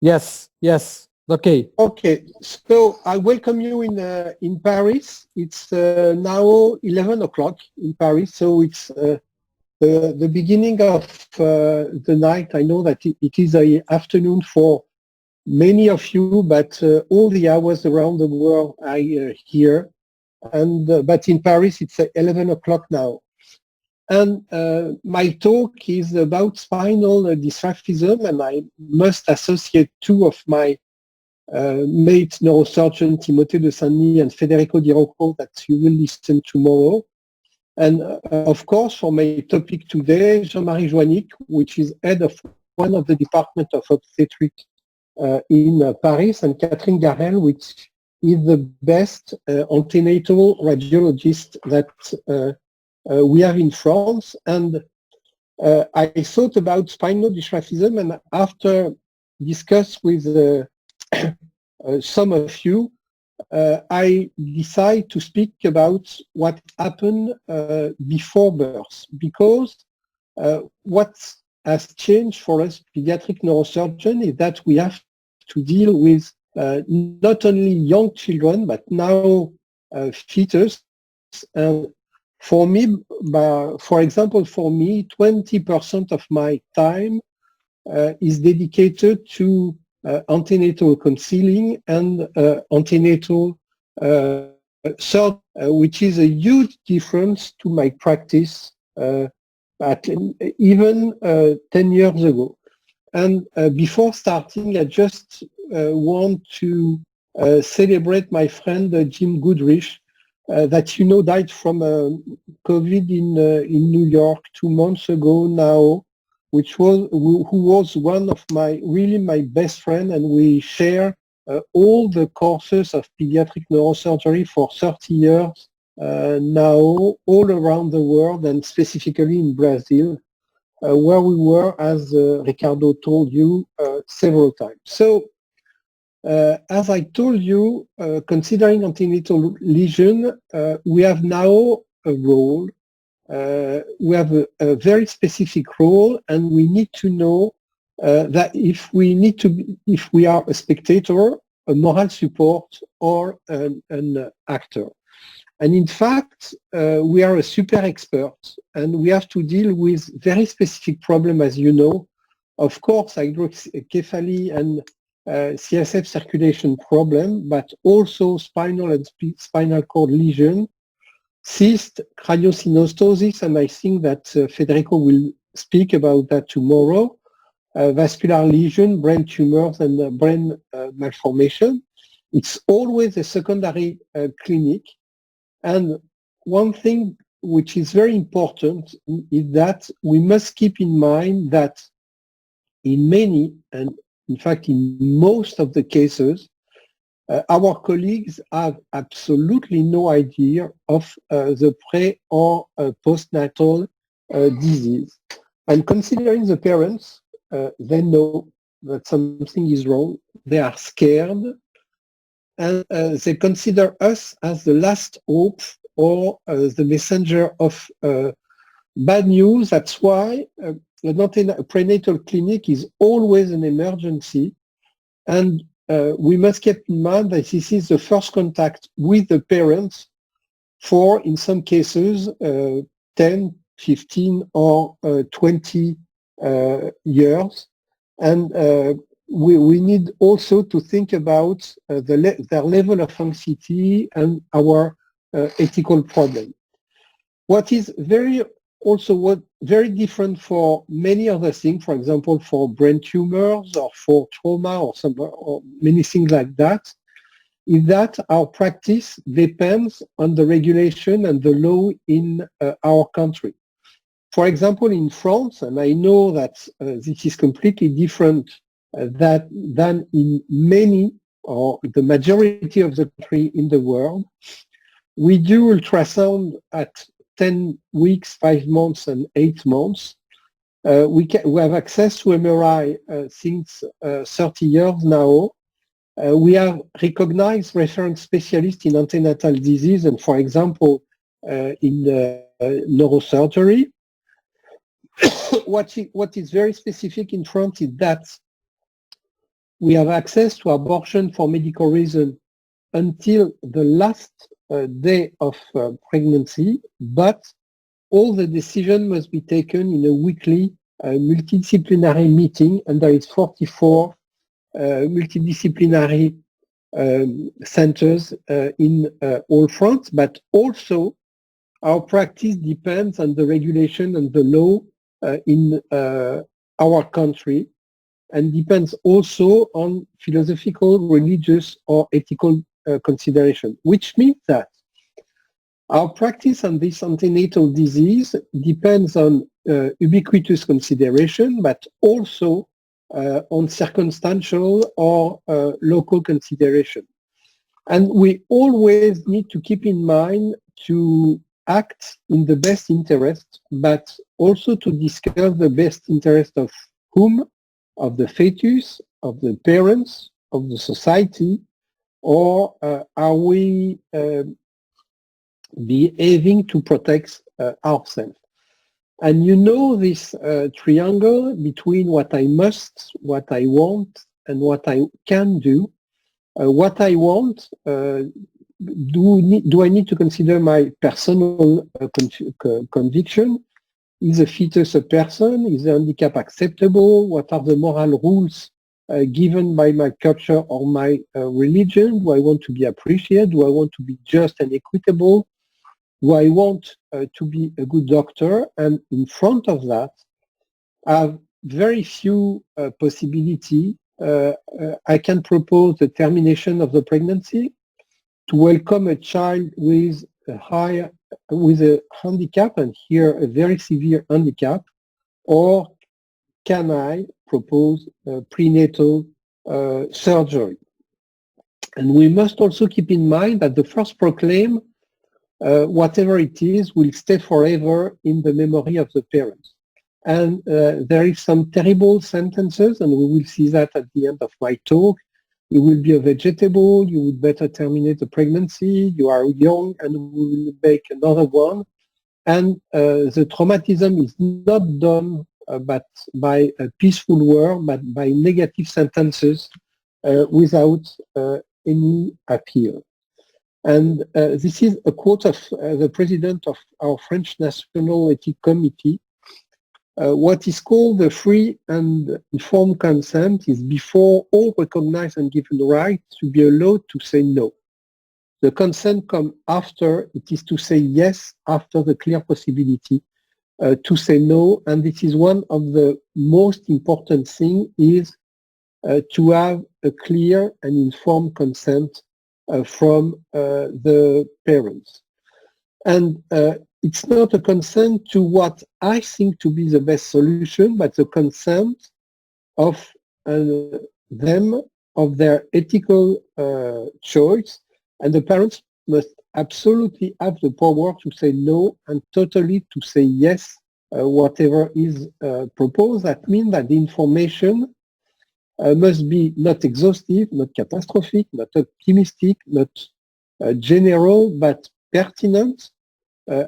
Yes, yes. Okay. Okay, so I welcome you in Paris. It's now 11 o'clock in Paris, so it's the beginning of the night. I know that it is a afternoon for many of you, but all the hours around the world I hear. And but in Paris, it's 11 o'clock now. And my talk is about spinal dysraphism, and I must associate two of my mates, neurosurgeon Timothée de Saint-Denis and Federico Di Rocco, that you will listen tomorrow. And of course, for my topic today, Jean-Marie Joannick, which is head of one of the department of obstetric in Paris, and Catherine Garel, which is the best antenatal radiologist that we have in France. And I thought about spinal dysraphism, and after discuss with some of you, I decide to speak about what happened before birth, because what has changed for us pediatric neurosurgeons is that we have to deal with not only young children, but now fetus. And for me, for example, for me, 20% of my time is dedicated to antenatal counseling and antenatal surgery, which is a huge difference to my practice at even 10 years ago. And before starting, I just want to celebrate my friend Jim Goodrich, that you know died from COVID in New York 2 months ago now, who was one of my best friend, and we share all the courses of pediatric neurosurgery for 30 years now, all around the world, and specifically in Brazil, where we were, as Ricardo told you, several times. So, as I told you, considering antenatal lesion, we have now a role. We have a very specific role, and we need to know that if we are a spectator, a moral support, or an actor. And in fact, we are a super expert, and we have to deal with very specific problem, as you know. Of course, hydrocephaly and CSF circulation problem, but also spinal and spinal cord lesion, cyst, craniosynostosis, and I think that Federico will speak about that tomorrow, vascular lesion, brain tumors, and brain malformation. It's always a secondary clinic. And one thing which is very important is that we must keep in mind that in many, and in fact in most of the cases, our colleagues have absolutely no idea of the pre or postnatal disease. And considering the parents, they know that something is wrong, they are scared, and they consider us as the last hope or the messenger of bad news. That's why a prenatal clinic is always an emergency. And we must keep in mind that this is the first contact with the parents for, in some cases, 10, 15, or 20 years. And we need also to think about their level of anxiety and our ethical problem. What is very different for many other things, for example, for brain tumors or for trauma or many things like that, is that our practice depends on the regulation and the law in our country. For example, in France, and I know that this is completely different than in many or the majority of the country in the world, we do ultrasound at 10 weeks, 5 months, and 8 months. We have access to MRI since 30 years now. We have recognized reference specialists in antenatal disease and, for example, in neurosurgery. What is very specific in France is that we have access to abortion for medical reasons until the last day of pregnancy, but all the decision must be taken in a weekly multidisciplinary meeting, and there is 44 multidisciplinary centers in all France, but also our practice depends on the regulation and the law in our country, and depends also on philosophical, religious, or ethical consideration, which means that our practice on this antenatal disease depends on ubiquitous consideration, but also on circumstantial or local consideration. And we always need to keep in mind to act in the best interest, but also to discuss the best interest of whom? Of the fetus, of the parents, of the society, or are we behaving to protect ourselves? And you know this triangle between what I must, what I want, and what I can do. What I want, do I need to consider my personal conviction? Is a fetus a person? Is the handicap acceptable? What are the moral rules given by my culture or my religion? Do I want to be appreciated? Do I want to be just and equitable? Do I want to be a good doctor? And in front of that, I have very few possibility. I can propose the termination of the pregnancy, to welcome a child with a handicap, and here a very severe handicap, or can I propose prenatal surgery? And we must also keep in mind that the first proclaim, whatever it is, will stay forever in the memory of the parents. And there is some terrible sentences, and we will see that at the end of my talk. You will be a vegetable, you would better terminate the pregnancy, you are young and we will make another one. And the traumatism is not done but by a peaceful word, but by negative sentences without any appeal. And this is a quote of the president of our French National Ethics Committee. What is called the free and informed consent is before all recognized and given right to be allowed to say no. The consent comes after, it is to say yes after the clear possibility to say no. And this is one of the most important things, is to have a clear and informed consent from the parents. And it's not a consent to what I think to be the best solution, but the consent of them, of their ethical choice. And the parents must absolutely have the power to say no and totally to say yes, whatever is proposed. That means that the information must be not exhaustive, not catastrophic, not optimistic, not general, but pertinent,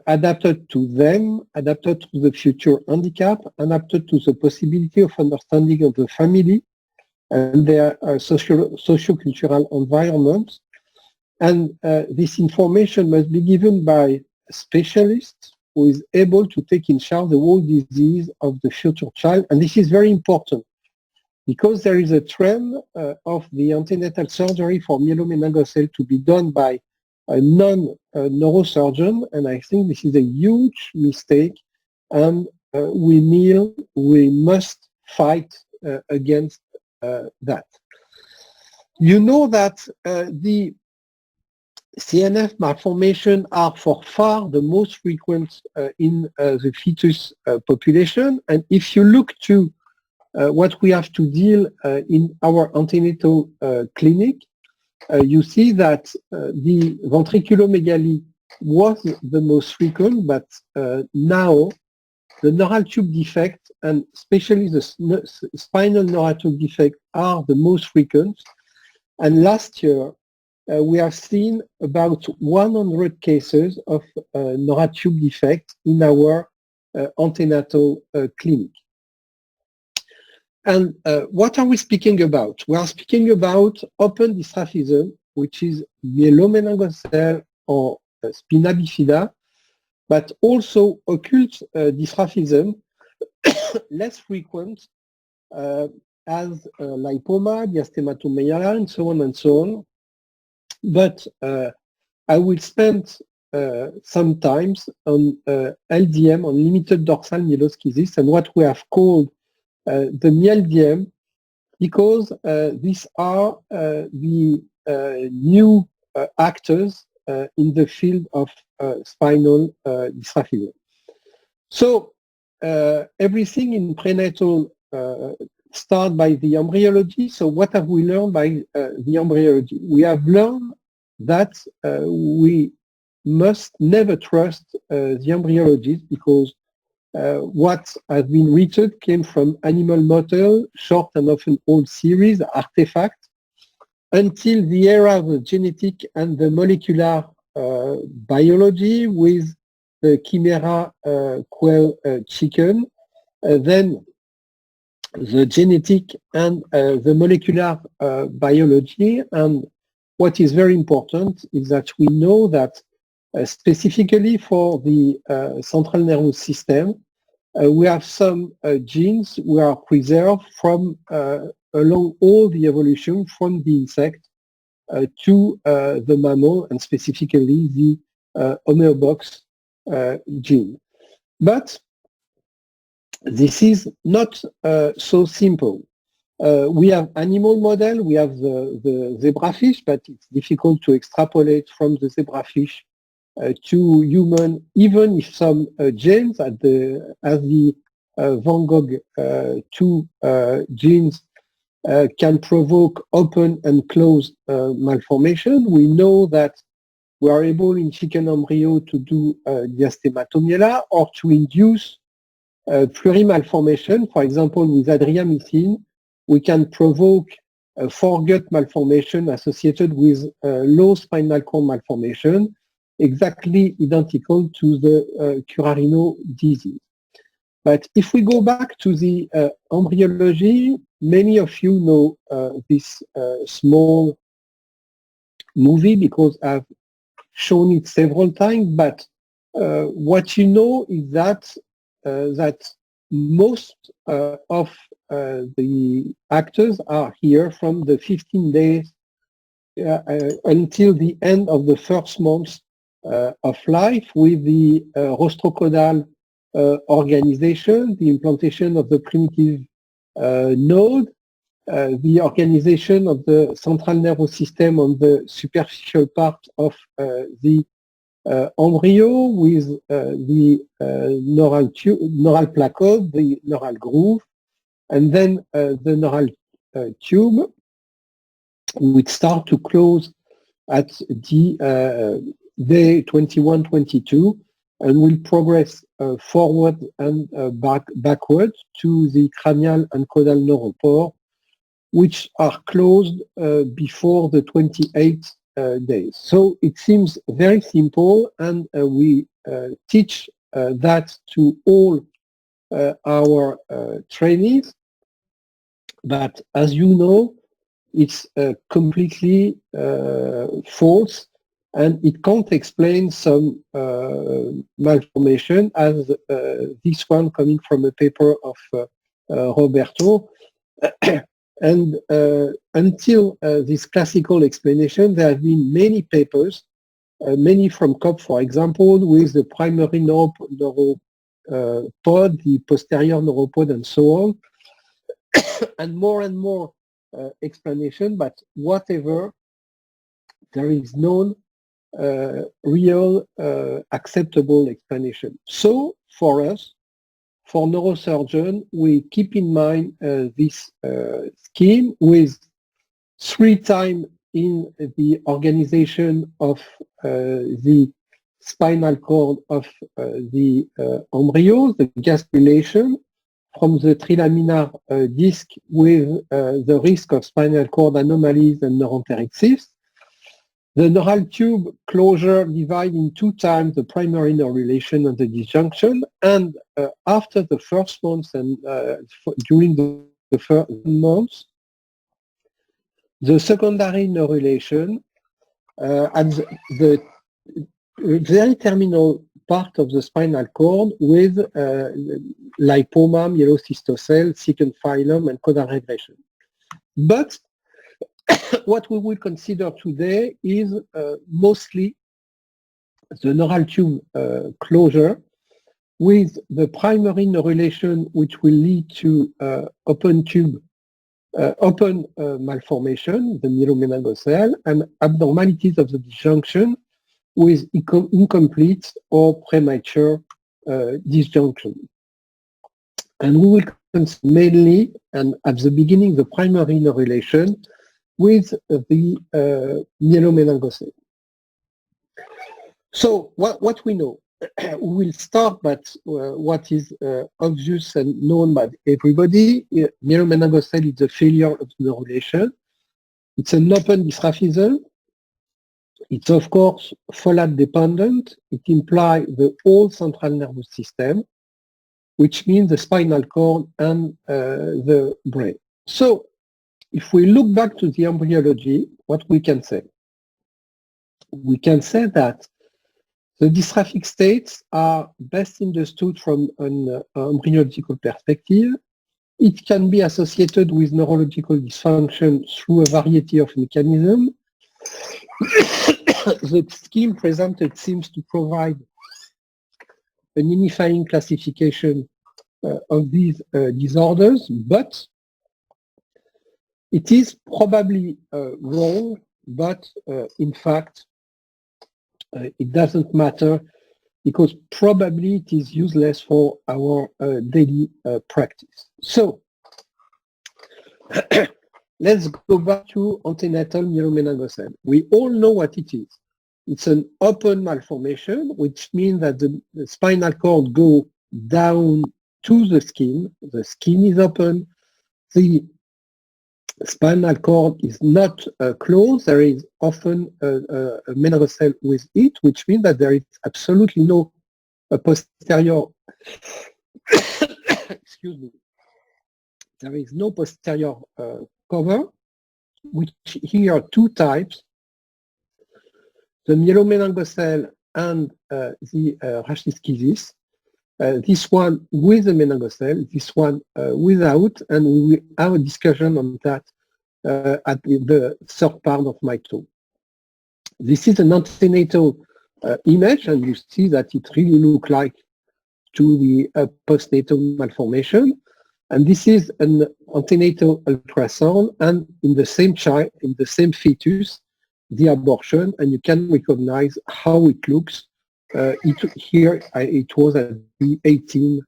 adapted to them, adapted to the future handicap, adapted to the possibility of understanding of the family and their socio-cultural environment. And this information must be given by a specialist who is able to take in charge the whole disease of the future child. And this is very important because there is a trend of the antenatal surgery for myelomeningocele to be done by a non-neurosurgeon, and I think this is a huge mistake, and we must fight against that. You know that the CNS malformation are for far the most frequent in the fetus population, and if you look to what we have to deal in our antenatal clinic, you see that the ventriculomegaly was the most frequent, but now the neural tube defect, and especially the spinal neural tube defect, are the most frequent. And last year, we have seen about 100 cases of neural tube defect in our antenatal clinic. And what are we speaking about? We are speaking about open dystrophism, which is myelomeningocele or spina bifida, but also occult dystrophism, less frequent, as lipoma, diastematomyelin, and so on and so on. But I will spend sometimes on LDM, on limited dorsal myeloschisis, and what we have called the MYLDM, because these are the new actors in the field of spinal dystrophism. So everything in prenatal start by the embryology. So what have we learned by the embryology? We have learned that we must never trust the embryologist, because what has been written came from animal model, short and often old series, artifacts, until the era of the genetic and the molecular biology with the chimera quail chicken, then the genetic and the molecular biology. And what is very important is that we know that specifically for the central nervous system, we have some genes we are preserved from along all the evolution from the insect to the mammal, and specifically the homeobox gene. But this is not so simple. We have animal model, we have the zebrafish, but it's difficult to extrapolate from the zebrafish to human, even if some genes as the Van Gogh 2 genes can provoke open and closed malformation. We know that we are able in chicken embryo to do diastematomyela or to induce plurimalformation. For example, with adriamycin, we can provoke foregut malformation associated with low spinal cord malformation, exactly identical to the Currarino disease. But if we go back to the embryology, many of you know this small movie because I've shown it several times. But what you know is that most of the actors are here from the 15 days until the end of the first month of life, with the rostrocaudal organization, the implantation of the primitive node, the organization of the central nervous system on the superficial part of the embryo, with the neural placode, the neural groove, and then the neural tube, which start to close at the day 21, 22, and will progress forward and backward to the cranial and caudal neuropore, which are closed before the 28 days. So it seems very simple, and we teach that to all our trainees. But as you know, it's completely false, and it can't explain some malformation, as this one coming from a paper of Roberto. And until this classical explanation, there have been many papers, many from COP, for example, with the primary neuropod, the posterior neuropod, and so on, and more explanation. But whatever, there is no real acceptable explanation. So for us, for neurosurgeon, we keep in mind this scheme with 3 times in the organization of the spinal cord of the embryo, the gastrulation from the trilaminar disc with the risk of spinal cord anomalies and neuroenteric cysts. The neural tube closure divides in 2 times the primary neurulation and the disjunction, and after the first month and during the the first month, the secondary neurulation at the very terminal part of the spinal cord with lipoma, myelocystocele, secant phylum, and caudal regression. But what we will consider today is mostly the neural tube closure with the primary neurulation, which will lead to open malformation, the myelomeningocele, and abnormalities of the disjunction with incomplete or premature disjunction. And we will consider mainly, and at the beginning, the primary neurulation with the myelomeningocele. So what we know, we will start by what is obvious and known by everybody. Myelomeningocele is a failure of the neurulation. It's an open dystrophism. It's of course folate dependent. It implies the whole central nervous system, which means the spinal cord and the brain. So if we look back to the embryology, what we can say? We can say that the dystrophic states are best understood from an embryological perspective. It can be associated with neurological dysfunction through a variety of mechanisms. The scheme presented seems to provide an unifying classification of these disorders, but it is probably wrong, but in fact, it doesn't matter because probably it is useless for our daily practice. So let's go back to antenatal myelomeningocele. We all know what it is. It's an open malformation, which means that the spinal cord goes down to the skin. The skin is open. The spinal cord is not closed. There is often a meningocele with it, which means that there is absolutely no posterior excuse me. There is no posterior cover, which here are two types, the myelomeningocele and the rachis. This one with the meningocele, this one without, and we will have a discussion on that at the third part of my talk. This is an antenatal image, and you see that it really looks like to the postnatal malformation. And this is an antenatal ultrasound, and in the same child, in the same fetus, the abortion, and you can recognize how it looks. Here it was at the 18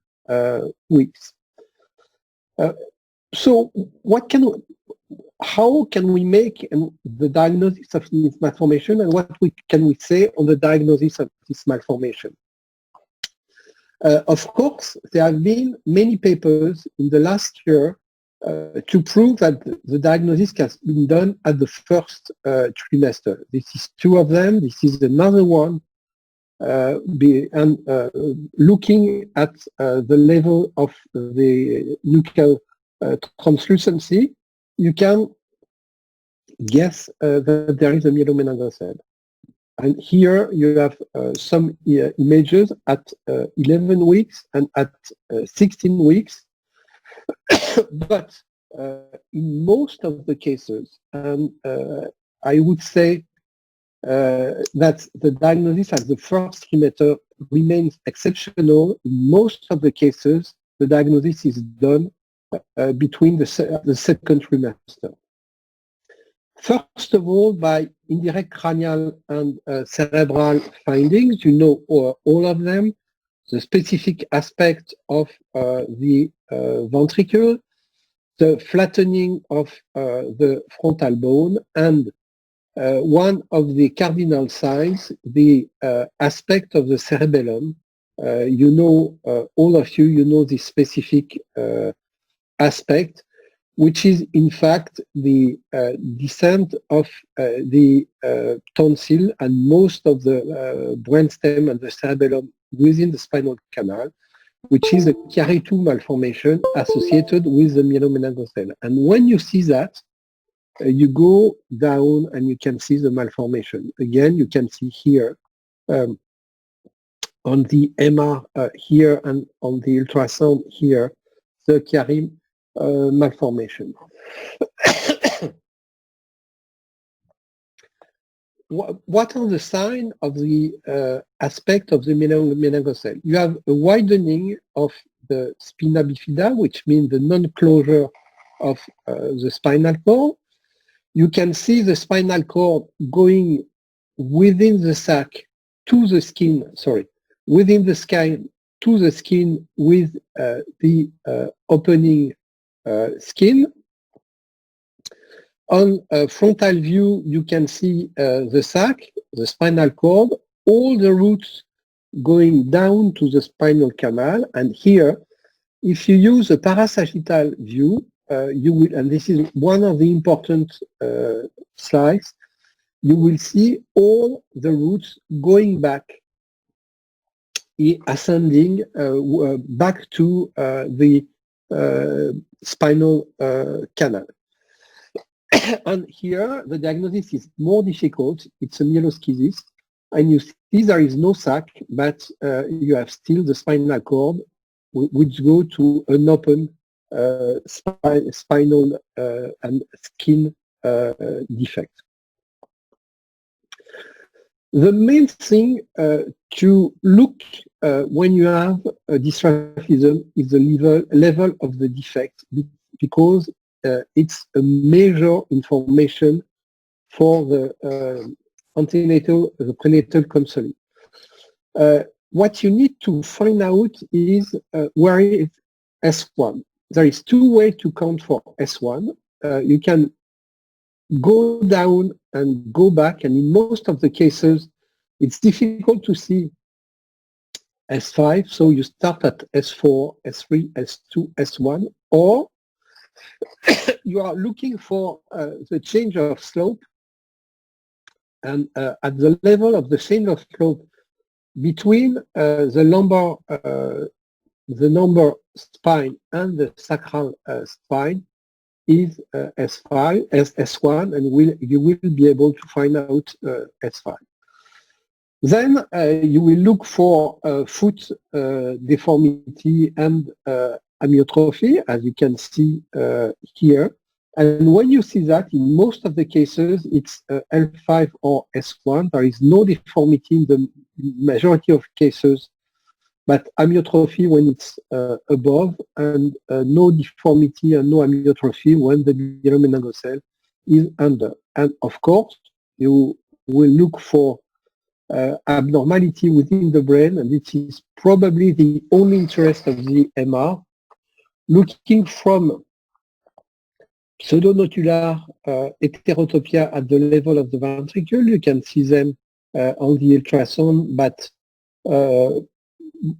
weeks. So how can we make the diagnosis of this malformation, and what can we say on the diagnosis of this malformation? Of course, there have been many papers in the last year to prove that the diagnosis has been done at the first trimester. This is two of them. This is another one. Looking at the level of the nuchal translucency, you can guess that there is a myelomeningocele. And here you have some images at 11 weeks and at 16 weeks. But in most of the cases, I would say that the diagnosis at the first trimester remains exceptional. In most of the cases, the diagnosis is done between the second trimester. First of all, by indirect cranial and cerebral findings, you know all of them, the specific aspect of the ventricle, the flattening of the frontal bone, and one of the cardinal signs, the aspect of the cerebellum. You know, all of you, you know this specific aspect, which is in fact the descent of the tonsil and most of the brainstem and the cerebellum within the spinal canal. which is a Chiari-2 malformation associated with the myelomeningocele. And when you see that, you go down and you can see the malformation. Again, you can see here on the MR here and on the ultrasound here, the Chiari malformation. What are the signs of the aspect of the meningocele? You have a widening of the spina bifida, which means the non-closure of the spinal cord. You can see the spinal cord going within the sac to the skin, within the skin to the skin with the opening skin. On a frontal view, you can see the sac, the spinal cord, all the roots going down to the spinal canal. And here, if you use a parasagittal view, you will, and this is one of the important slides, you will see all the roots going back, ascending back to the spinal canal. And here, the diagnosis is more difficult. It's a myeloschisis. And you see there is no sac, but you have still the spinal cord, which go to an open spinal and skin defect. The main thing to look when you have a dystrophism is the level of the defect, because it's a major information for the antenatal, the prenatal counseling. What you need to find out is where is S1. There is two ways to count for S1. You can go down and go back, and in most of the cases, it's difficult to see S5, so you start at S4, S3, S2, S1, or you are looking for the change of slope, and at the level of the change of slope between the lumbar spine and the sacral spine is S5, S1, and you will be able to find out S5. Then you will look for foot deformity and amyotrophy, as you can see here. And when you see that, in most of the cases, it's L5 or S1. There is no deformity in the majority of cases, but amyotrophy when it's above, and no deformity and no amyotrophy when the myelomeningocele is under. And of course, you will look for abnormality within the brain, and it is probably the only interest of the MR, looking from pseudonodular heterotopia at the level of the ventricle. You can see them on the ultrasound, but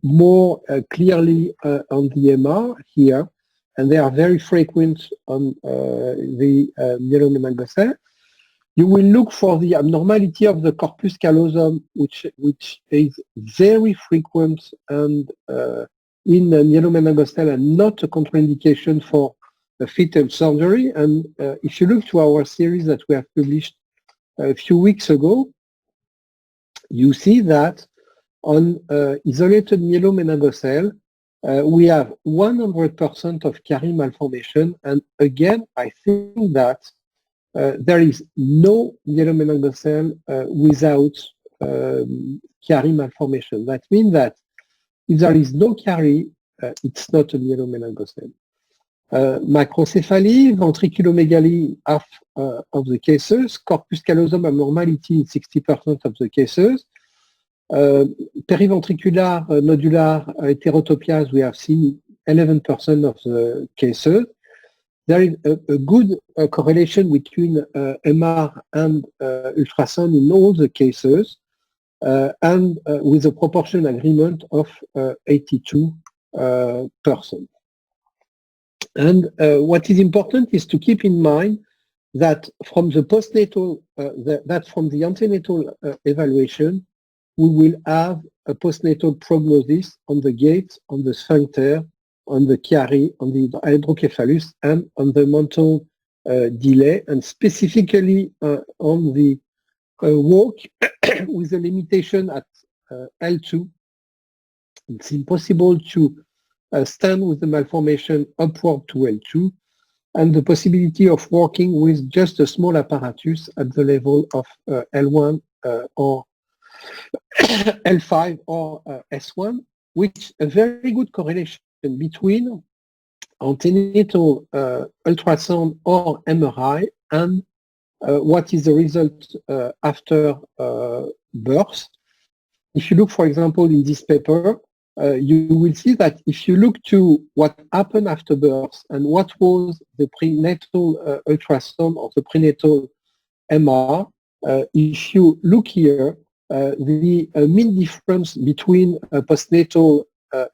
more clearly on the MR here, and they are very frequent on the myelomeningocele. You will look for the abnormality of the corpus callosum, which is very frequent and in myelomeningocele and not a contraindication for a fetal surgery. And if you look to our series that we have published a few weeks ago, you see that on isolated myelomeningocele, we have 100% of Chiari malformation. And again, I think that there is no myelomeningocele without Chiari malformation. That means that if there is no Chiari, it's not a myelomeningocele. Macrocephaly, ventriculomegaly, half of the cases, corpus callosum abnormality in 60% of the cases, periventricular nodular heterotopias, we have seen 11% of the cases. There is a good correlation between MR and ultrasound in all the cases, and with a proportion agreement of 82%. And what is important is to keep in mind that from the postnatal, from the antenatal evaluation, we will have a postnatal prognosis on the gait, on the sphincter, on the Chiari, on the hydrocephalus, and on the mental delay, and specifically on the walk with a limitation at L2. It's impossible to stand with the malformation upward to L2, and the possibility of working with just a small apparatus at the level of L1 or L5 or S1, which a very good correlation between antenatal ultrasound or MRI and what is the result after birth. If you look, for example, in this paper, you will see that if you look to what happened after birth and what was the prenatal ultrasound or the prenatal MR, if you look here, the mean difference between postnatal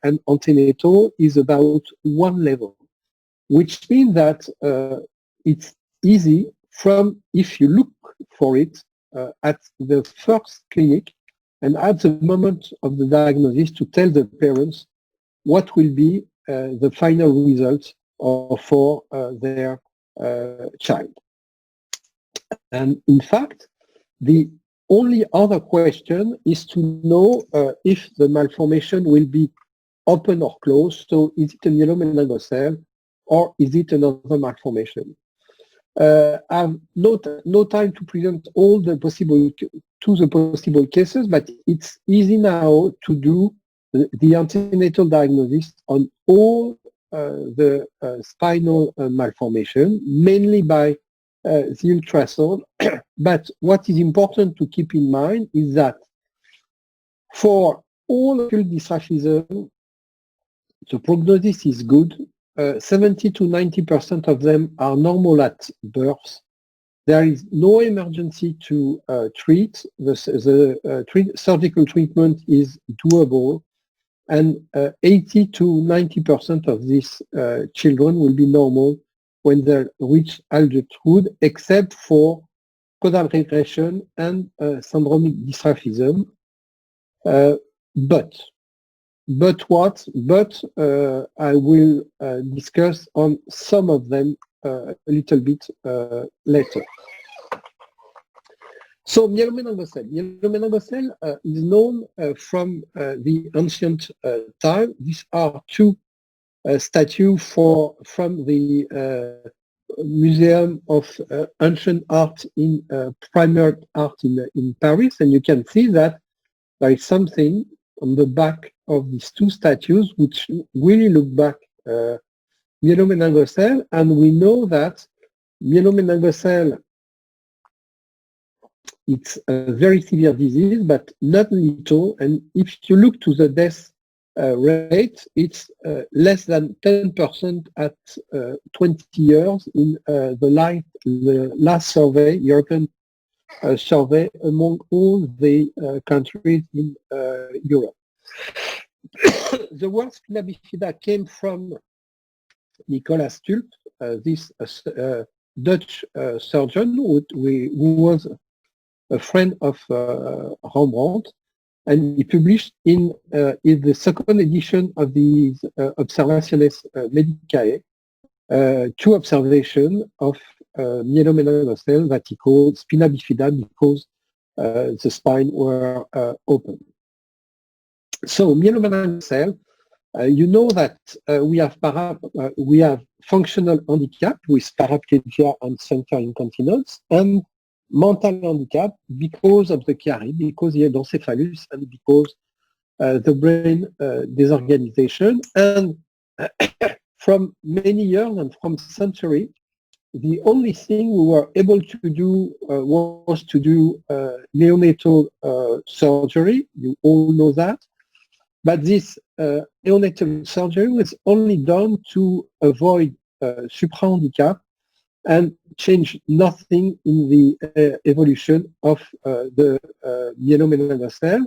and antenatal is about 1 level, which means that it's easy from, if you look for it at the first clinic and at the moment of the diagnosis, to tell the parents what will be the final result for their child. And in fact, the only other question is to know if the malformation will be open or closed. So is it a myelomeningocele or is it another malformation? I have no time to present all the possible cases, but it's easy now to do the antenatal diagnosis on all the spinal malformation, mainly by the ultrasound. But what is important to keep in mind is that for all acute dystrophism, the prognosis is good. 70 to 90% of them are normal at birth. There is no emergency to treat. The surgical treatment is doable, and 80 to 90% of these children will be normal when they reach adulthood, except for caudal regression and syndromic dystrophism. But I will discuss on some of them a little bit later. So myelomeningocele. Myelomeningocele is known from the ancient time. These are two statues from the Museum of Ancient Art in Primary Art in Paris, and you can see that there is something on the back of these two statues which really look back myelomeningocele, and we know that myelomeningocele, it's a very severe disease, but not lethal, and if you look to the death rate, it's less than 10% at 20 years in the last survey, European survey among all the countries in Europe. The word spina bifida came from Nicolas Tulp, this Dutch surgeon who was a friend of Rembrandt, and he published in the second edition of the Observationes Medicae two observations of myelomeningocele that he called spina bifida because the spine were open. So myelomeningocele, you know that we have functional handicap with paraplegia and sphincter incontinence, and mental handicap because of the Chiari, because the hydrocephalus, and because the brain disorganization. And from many years and from centuries, the only thing we were able to do was to do neonatal surgery. You all know that. But this neonatal surgery was only done to avoid supra-handicap and change nothing in the evolution of the myelomeningocele.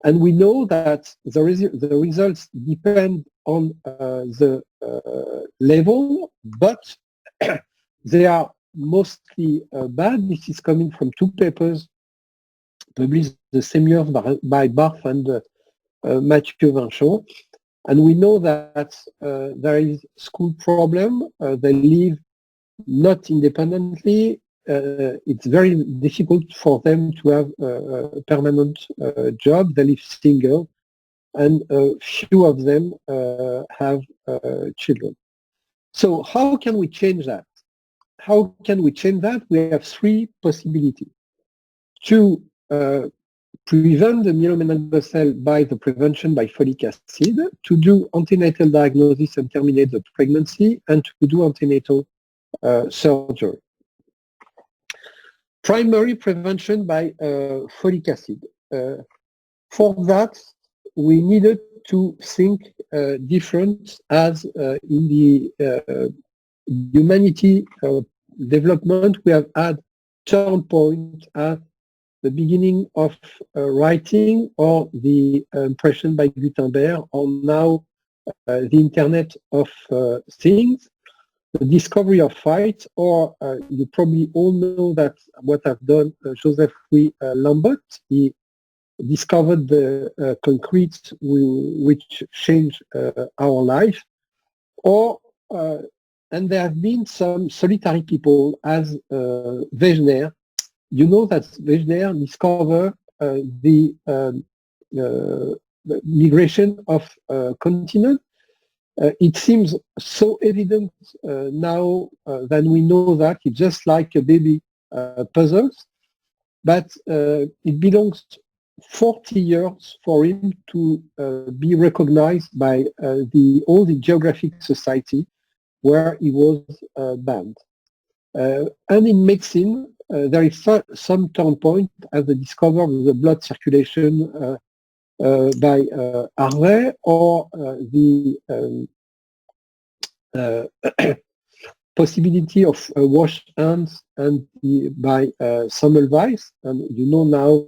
And we know that the results depend on the level, but they are mostly bad. This is coming from two papers published the same year by Barth and Mathieu Vinchon. And we know that there is school problem. They live not independently. It's very difficult for them to have a permanent job. They live single, and few of them have children. So how can we change that? How can we change that? We have three possibilities. To prevent the myelomeningocele by the prevention by folic acid, to do antenatal diagnosis and terminate the pregnancy, and to do antenatal surgery. Primary prevention by folic acid. For that, we needed to think different, as in the humanity development, we have had turn point at the beginning of writing, or the impression by Gutenberg, or now the Internet of Things, the discovery of fight, or you probably all know that what I've done, Joseph-Louis Lambert, he discovered the concrete which changed our life, or and there have been some solitary people as Wegener. You know that Wegener discovered the migration of continent. It seems so evident now that we know that it's just like a baby puzzles, but it belongs 40 years for him to be recognized by all the Geographic Society, where he was banned. And in medicine, there is some turn point as the discovery of the blood circulation by Harvey, or the possibility of wash hands and by Semmelweis. And you know now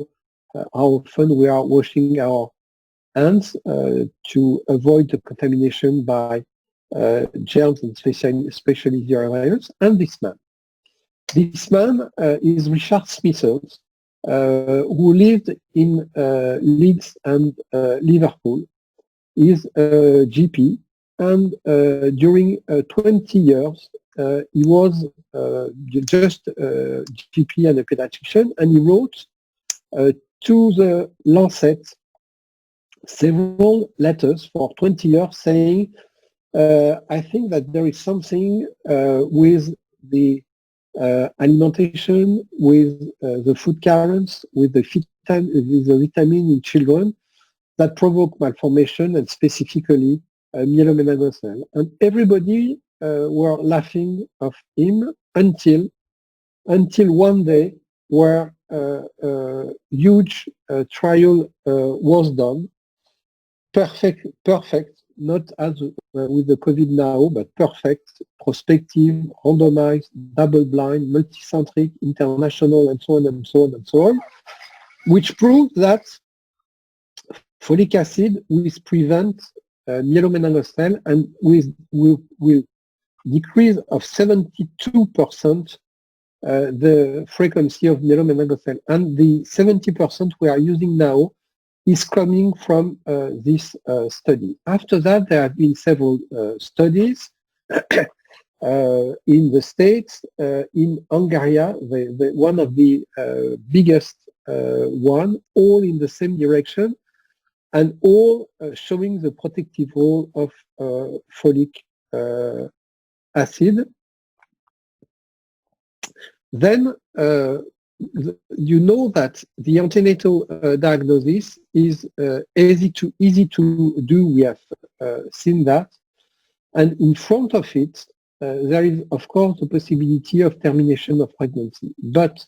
how often we are washing our hands to avoid the contamination by germs and especially the virus. And this man. This man is Richard Smithers, who lived in Leeds and Liverpool. He is a GP, and during 20 years, he was just a GP and a pediatrician, and he wrote to the Lancet several letters for 20 years saying, I think that there is something with the alimentation, with the food currents, with the vitamin in children that provoke malformation, and specifically myelomeningocele. And everybody were laughing of him until one day where a huge trial was done. Perfect, not as with the COVID now, but perfect, prospective, randomized, double-blind, multicentric, international, and so on and so on and so on, which proved that folic acid will prevent myelomeningocele, and will decrease of 72% the frequency of myelomeningocele. And the 70% we are using now is coming from this study. After that, there have been several studies in the States, in Hungary, one of the biggest one, all in the same direction, and all showing the protective role of folic acid. Then you know that the antenatal diagnosis is easy to do. We have seen that, and in front of it there is, of course, the possibility of termination of pregnancy. But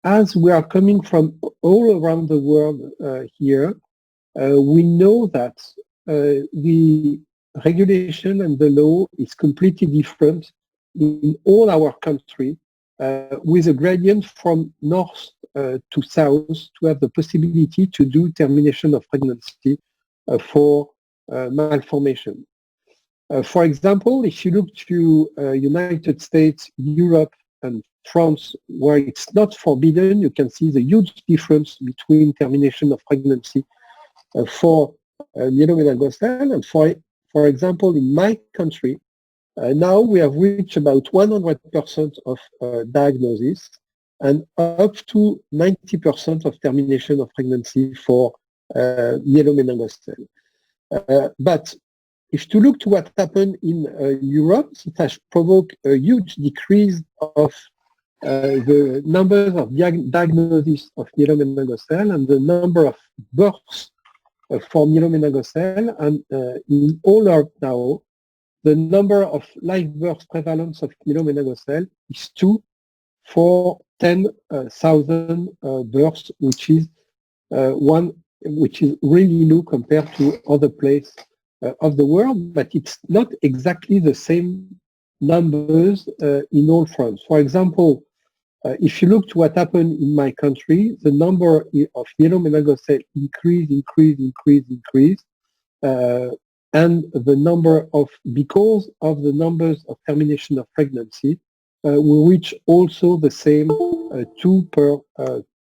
as we are coming from all around the world here, we know that the regulation and the law is completely different in all our countries. With a gradient from north to south, to have the possibility to do termination of pregnancy for malformation. For example, if you look to United States, Europe, and France, where it's not forbidden, you can see the huge difference between termination of pregnancy for myelomeningocele. And for example, in my country, now we have reached about 100% of diagnosis and up to 90% of termination of pregnancy for myelomeningocele. But if you look to what happened in Europe, it has provoked a huge decrease of the number of diagnoses of myelomeningocele and the number of births for myelomeningocele. And in all Europe now, the number of live birth prevalence of myelomeningocele is 2 for 10,000 births, which is really low compared to other places of the world, but it's not exactly the same numbers in all France. For example, if you look to what happened in my country, the number of myelomeningocele increased, and the number of, because of the numbers of termination of pregnancy, will reach also the same 2 per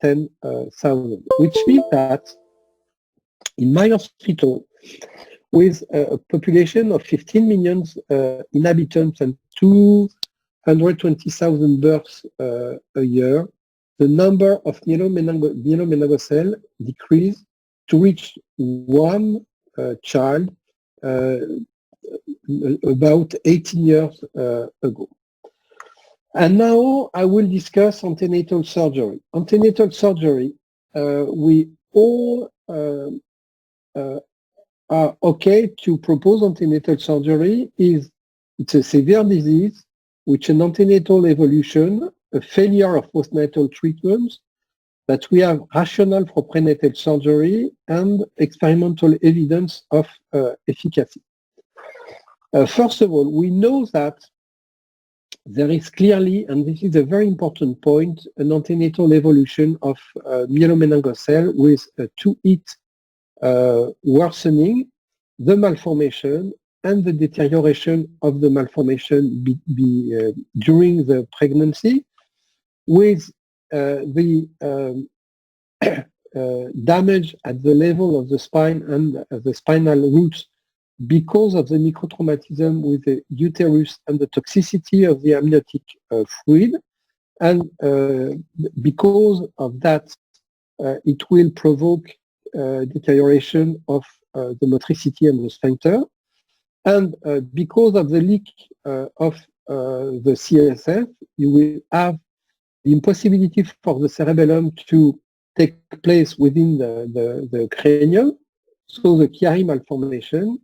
10,000, which means that in my hospital, with a population of 15 million inhabitants and 220,000 births a year, the number of myelomeningocele decreased to reach 1 child about 18 years ago. And now I will discuss antenatal surgery. Antenatal surgery, we all are okay to propose antenatal surgery. It's a severe disease, which an antenatal evolution, a failure of postnatal treatments, that we have rationale for prenatal surgery and experimental evidence of efficacy. First of all, we know that there is clearly, and this is a very important point, an antenatal evolution of myelomeningocele with a 2-hit worsening, the malformation, and the deterioration of the malformation during the pregnancy, with the damage at the level of the spine and the spinal roots because of the microtraumatism with the uterus and the toxicity of the amniotic fluid. And because of that, it will provoke deterioration of the motricity and the sphincter. And because of the leak of the CSF, you will have the impossibility for the cerebellum to take place within the cranium, so the Chiari malformation.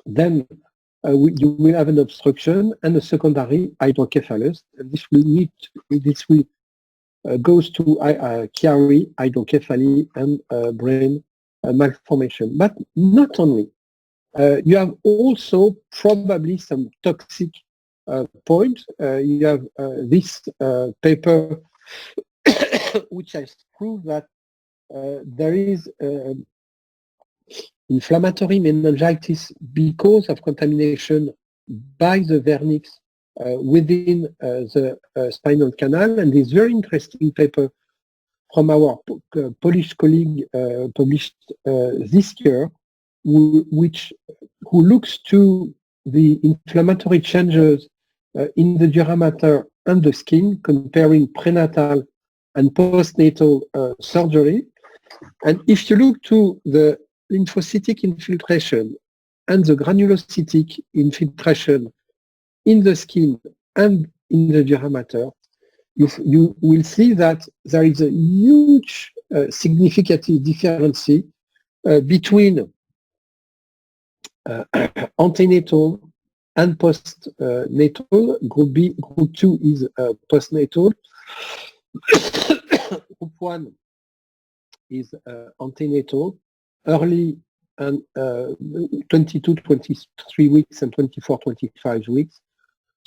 Then you will have an obstruction and a secondary hydrocephalus. And this will goes to Chiari, hydrocephaly, and brain malformation. But not only. You have also probably some toxic point. You have this paper which has proved that there is inflammatory meningitis because of contamination by the vernix within the spinal canal. And this very interesting paper from our Polish colleague published this year, who looks to the inflammatory changes in the dura mater and the skin, comparing prenatal and postnatal surgery. And if you look to the lymphocytic infiltration and the granulocytic infiltration in the skin and in the dura mater, you will see that there is a huge significant difference between antenatal and postnatal. Group B, group 2 is postnatal. Group 1 is antenatal, early and 22, 23 weeks and 24, 25 weeks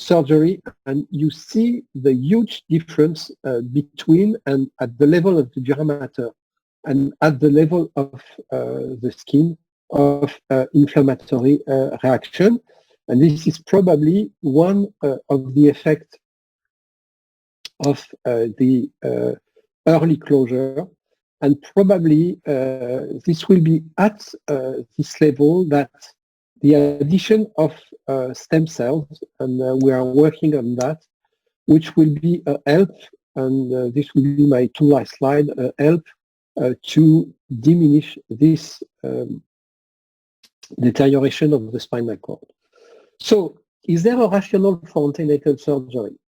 surgery. And you see the huge difference between and at the level of the dura mater and at the level of the skin of inflammatory reaction. And this is probably one of the effects of the early closure. and probably this will be at this level that the addition of stem cells, and we are working on that, which will be a help, and this will be my two last slide, help to diminish this deterioration of the spinal cord. So, is there a rationale for antenatal surgery?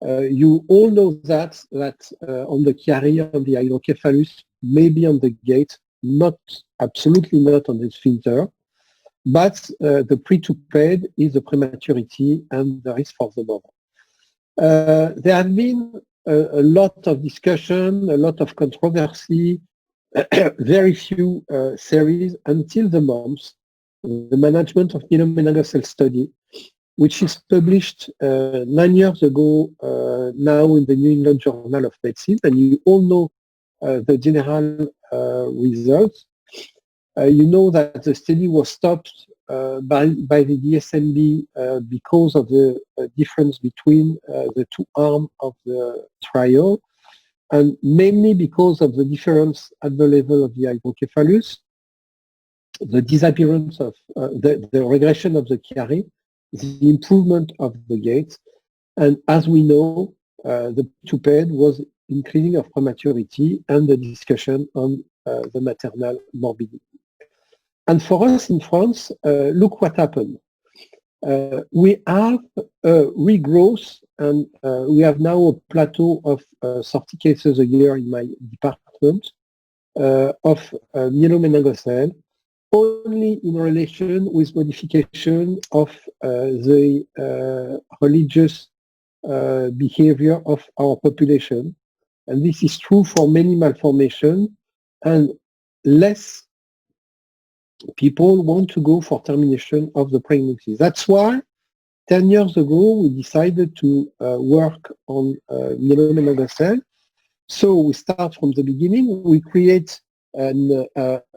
You all know that on the Chiari, on the hydrocephalus, maybe on the gate, not absolutely not on the sphincter, but the pre-tuped is the prematurity and the risk for the mother. There have been a lot of discussion, a lot of controversy, very few series until the MOMS, the Management of Myelomeningocele Study, which is published 9 years ago now in the New England Journal of Medicine, and you all know the general results. You know that the study was stopped by the DSMB because of the difference between the two arms of the trial, and mainly because of the difference at the level of the hydrocephalus, the disappearance of the regression of the Chiari, the improvement of the gait, and as we know, the tuped was increasing of prematurity and the discussion on the maternal morbidity. And for us in France, look what happened. We have regrowth, and we have now a plateau of 30 cases a year in my department of myelomeningocele, only in relation with modification of the religious behavior of our population. And this is true for many malformations, and less people want to go for termination of the pregnancy. That's why 10 years ago we decided to work on myelomeningocele. So we start from the beginning. We create an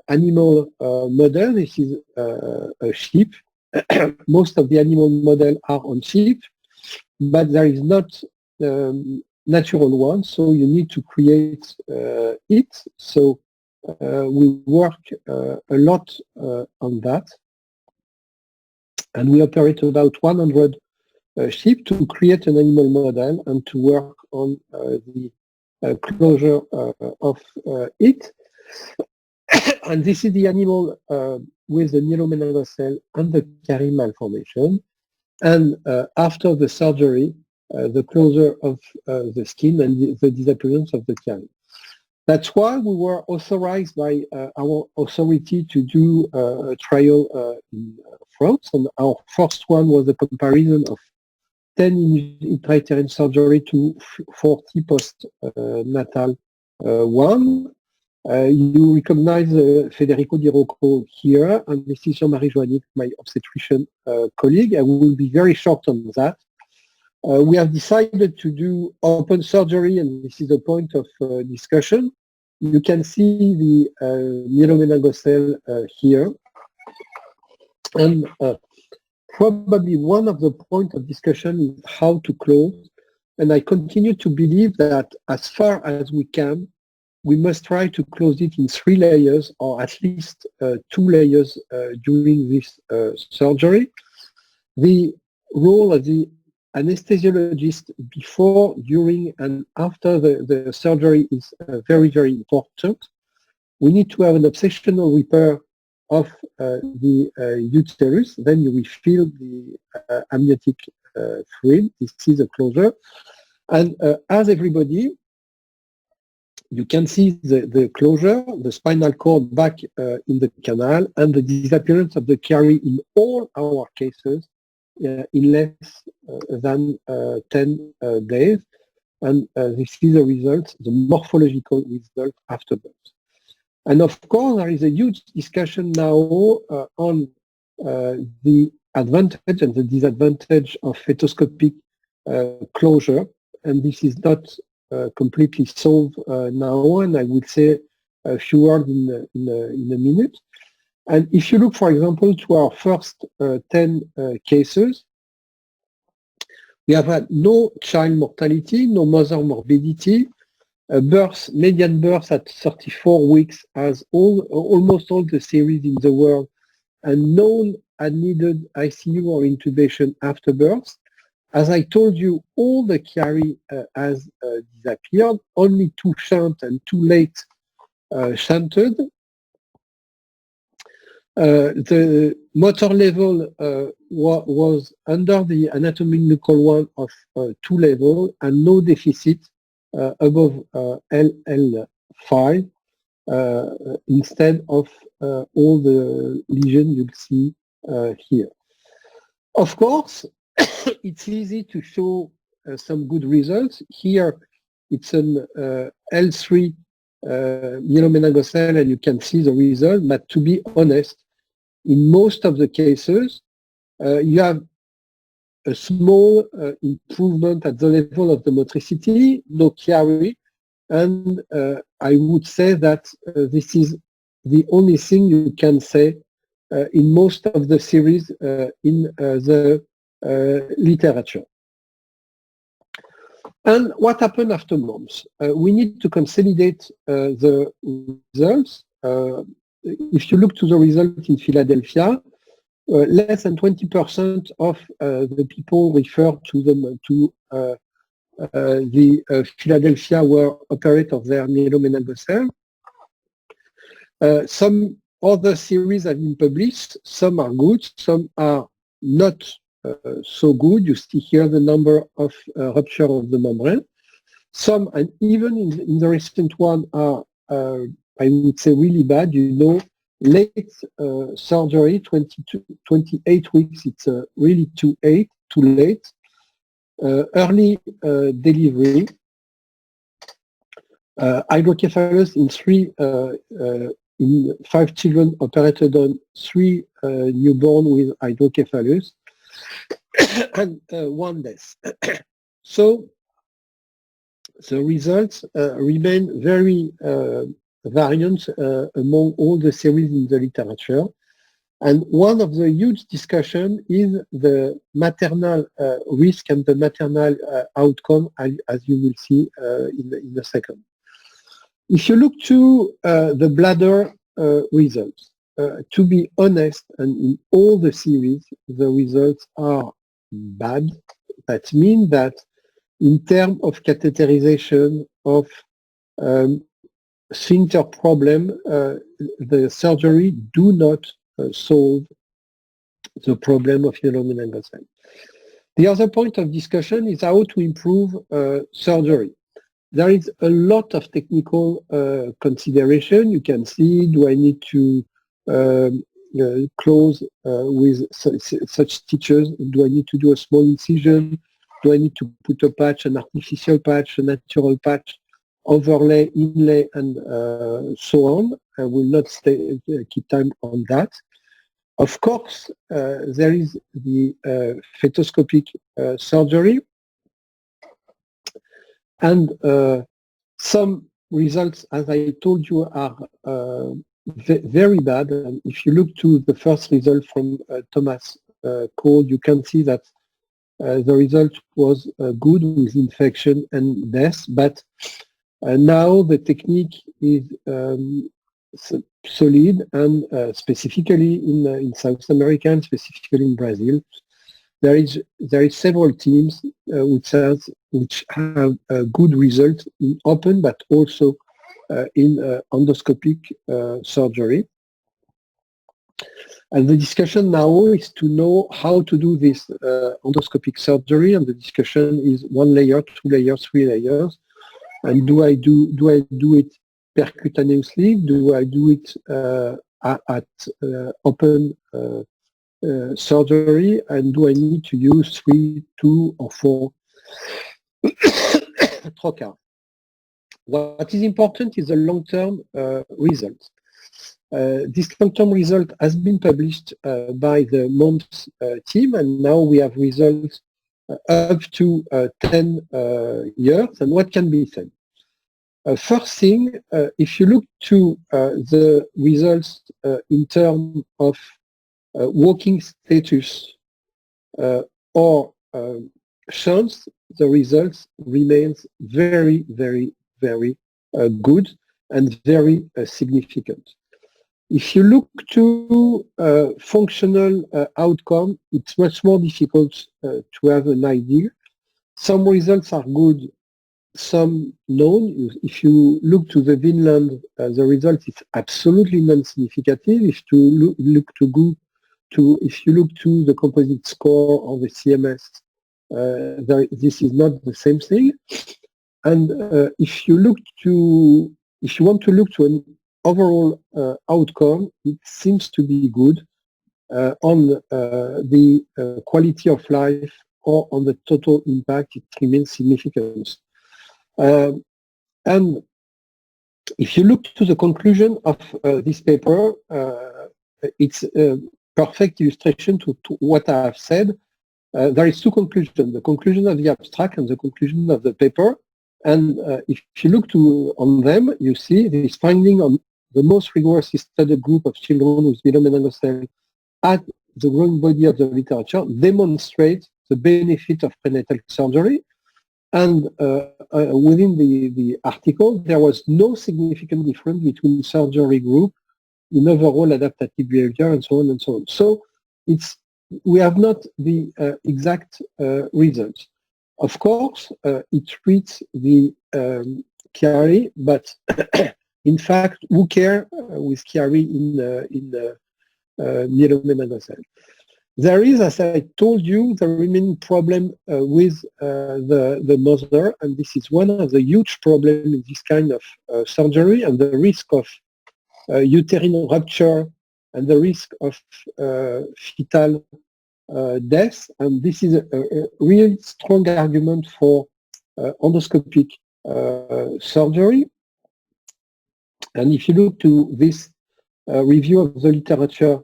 animal model. This is a sheep. Most of the animal models are on sheep, but there is not natural one, so you need to create it. So we work a lot on that, and we operate about 100 sheep to create an animal model and to work on the closure of it. And this is the animal with the myelomeningocele and the Chiari malformation. And after the surgery, the closure of the skin and the disappearance of the Chiari. That's why we were authorized by our authority to do a trial in France. And our first one was a comparison of 10 intrauterine surgery to 40 post-natal one. You recognize Federico Di Rocco here, and this is Jean-Marie Joannick, my obstetrician colleague. I will be very short on that. We have decided to do open surgery, and this is a point of discussion. You can see the myelomeningocele here. And probably one of the points of discussion is how to close. And I continue to believe that as far as we can, we must try to close it in 3 layers, or at least 2 layers during this surgery. The role of the anesthesiologist before, during, and after the surgery is very, very important. We need to have an obsessional repair of the uterus. Then you refill the amniotic fluid. This is a closure. And as everybody, you can see the closure, the spinal cord back in the canal, and the disappearance of the Chiari in all our cases in less than 10 days. And this is the result, the morphological result afterwards. And of course, there is a huge discussion now on the advantage and the disadvantage of fetoscopic closure. And this is not completely solved now, and I will say a few words in a minute. And if you look, for example, to our first 10 cases, we have had no child mortality, no mother morbidity, median birth at 34 weeks as almost all the series in the world, and none had needed ICU or intubation after birth. As I told you, all the Chiari has disappeared. Only 2 shunt and 2 late shunted. The motor level was under the anatomical one of 2 level and no deficit above LL5 instead of all the lesions you'll see here. Of course, it's easy to show some good results. Here, it's an L3 myelomeningocele, and you can see the result. But to be honest, in most of the cases, you have a small improvement at the level of the motricity, no Chiari, and I would say that this is the only thing you can say in most of the series in the literature. And what happened after months? We need to consolidate the results. If you look to the result in Philadelphia, less than 20% of the people referred to them to the Philadelphia were operated of their myelomeningocele. Some other series have been published. Some are good, some are not so good. You see here the number of rupture of the membrane. Some, and even in the recent one, are, I would say, really bad. You know, late surgery, 28 weeks, it's really too late. Early delivery, hydrocephalus in 5 children operated on 3 newborn with hydrocephalus and 1 death. So the results remain very variant among all the series in the literature. And one of the huge discussion is the maternal risk and the maternal outcome, as you will see in a second. If you look to the bladder results, to be honest, and in all the series, the results are bad. That means that in terms of catheterization, of sphincter problem, the surgery do not solve the problem of myelomeningocele. The other point of discussion is how to improve surgery. There is a lot of technical consideration. You can see, do I need to close with such stitches? Do I need to do a small incision? Do I need to put a patch, an artificial patch, a natural patch, overlay, inlay, and so on? I will not keep time on that. Of course, there is the fetoscopic surgery, and some results, as I told you, are very bad. And if you look to the first result from Thomas Cole, you can see that the result was good with infection and death, but now the technique is solid, and specifically in South America and specifically in Brazil, there is several teams which have good results in open, but also in endoscopic surgery. And the discussion now is to know how to do this endoscopic surgery, and the discussion is 1 layer, 2 layers, 3 layers. And do I do it percutaneously? Do I do it at open surgery? And do I need to use 3, 2, or 4 trocar? What is important is the long-term results. This long-term result has been published by the MOMS team, and now we have results up to 10 years. And what can be said? First thing, if you look to the results in terms of walking status or shunts, the results remains very, very very good and very significant. If you look to functional outcome, it's much more difficult to have an idea. Some results are good, some known. If you look to the Vinland, the result is absolutely non-significant. If you look to the composite score or the CMS, this is not the same thing. And if you want to look to an overall outcome, it seems to be good on the quality of life or on the total impact. It remains significant. And if you look to the conclusion of this paper, it's a perfect illustration to what I have said. There is two conclusions: the conclusion of the abstract and the conclusion of the paper. And if you look on them, you see this finding on the most rigorously studied group of children with mielomeningocele at the growing body of the literature demonstrates the benefit of prenatal surgery. And within the article, there was no significant difference between surgery group in overall adaptive behavior and so on and so on. So we have not the exact results. Of course, it treats the Chiari, but in fact, who care with Chiari in mielomeningocele? There is, as I told you, the remaining problem with the mother, and this is one of the huge problems in this kind of surgery, and the risk of uterine rupture and the risk of fetal death. And this is a really strong argument for endoscopic surgery. And if you look to this review of the literature,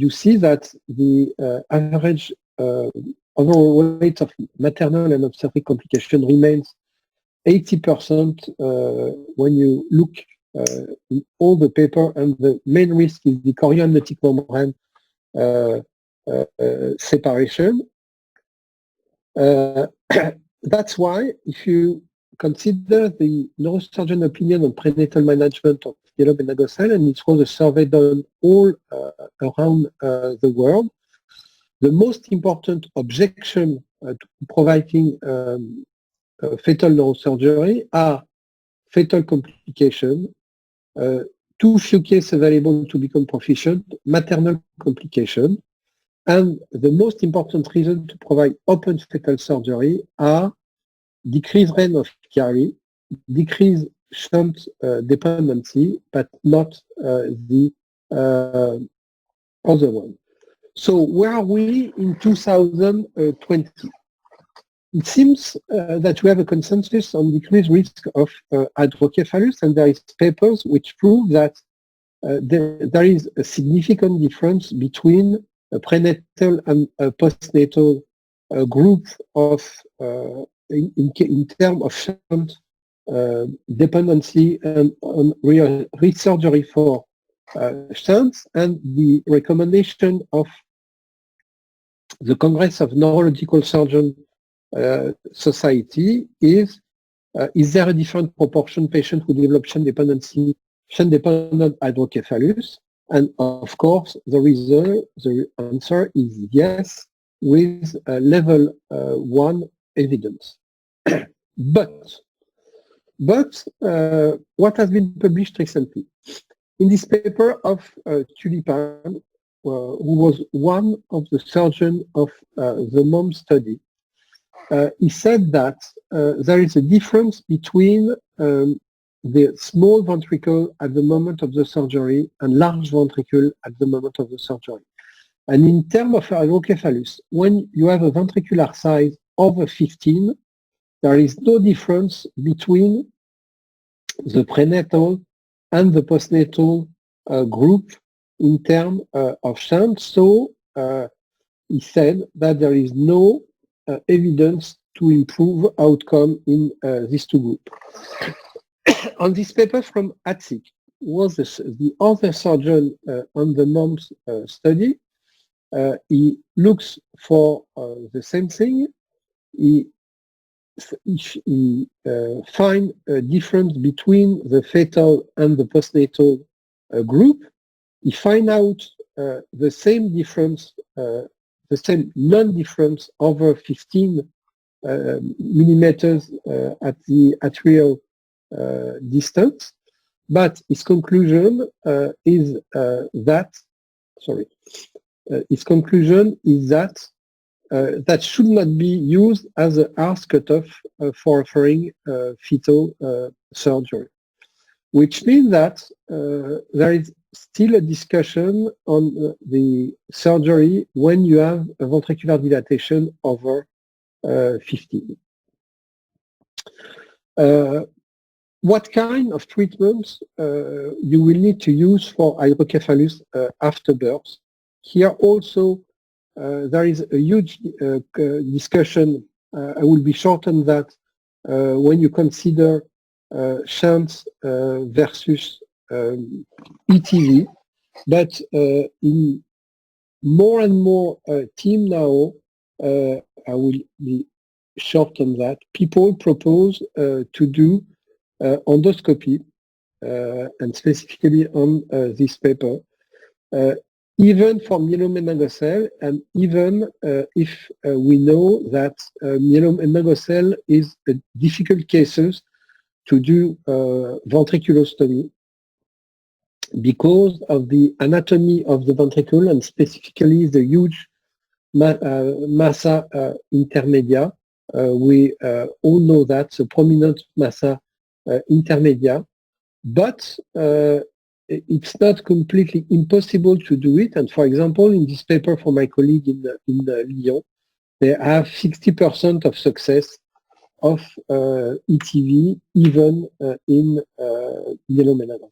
you see that the average overall rate of maternal and obstetric complication remains 80% when you look in all the paper, and the main risk is the chorioamniotic membrane separation. That's why, if you consider the neurosurgeon opinion on prenatal management of mielomeningocele, and it was a survey done all around the world, the most important objection to providing fetal neurosurgery are fetal complication, too few cases available to become proficient, maternal complication, and the most important reason to provide open fetal surgery are decreased rate of Chiari, decreased shunt dependency, but not the other one. So where are we in 2020? It seems that we have a consensus on decreased risk of hydrocephalus, and there is papers which prove that there is a significant difference between a prenatal and a postnatal group of in terms of shunt dependency and on re-surgery for shunts, and the recommendation of the Congress of Neurological Surgeons Society is there a different proportion patient who develop shunt-dependent hydrocephalus? And of course, the answer is yes, with level 1 evidence. But what has been published recently? In this paper of Tulipan, who was one of the surgeons of the MOM study, he said that there is a difference between the small ventricle at the moment of the surgery and large ventricle at the moment of the surgery. And in terms of hydrocephalus, when you have a ventricular size over 15, there is no difference between the prenatal and the postnatal group in terms of shunt. So he said that there is no evidence to improve outcome in these two groups. On this paper from Atsik was the other surgeon on the MOMS study. He looks for the same thing. He if he find a difference between the fetal and the postnatal group, he find out the same difference, the same non-difference over 15 millimeters at the atrial distance. But his conclusion is that, sorry, his conclusion is that that should not be used as a harsh cutoff for offering fetal surgery, which means that there is still a discussion on the surgery when you have a ventricular dilatation over 15. What kind of treatments you will need to use for hydrocephalus after birth? Here also there is a huge discussion. I will be short on that when you consider shunts versus ETV, but in more and more team now, I will be short on that. People propose to do endoscopy, and specifically on this paper, even for myelomeningocele, and even if we know that myelomeningocele is a difficult cases to do ventriculostomy because of the anatomy of the ventricle and specifically the huge massa intermedia. We all know that, the prominent massa intermedia, but it's not completely impossible to do it. And for example, in this paper from my colleague in Lyon, they have 60% of success of ETV even in myelomeningocele.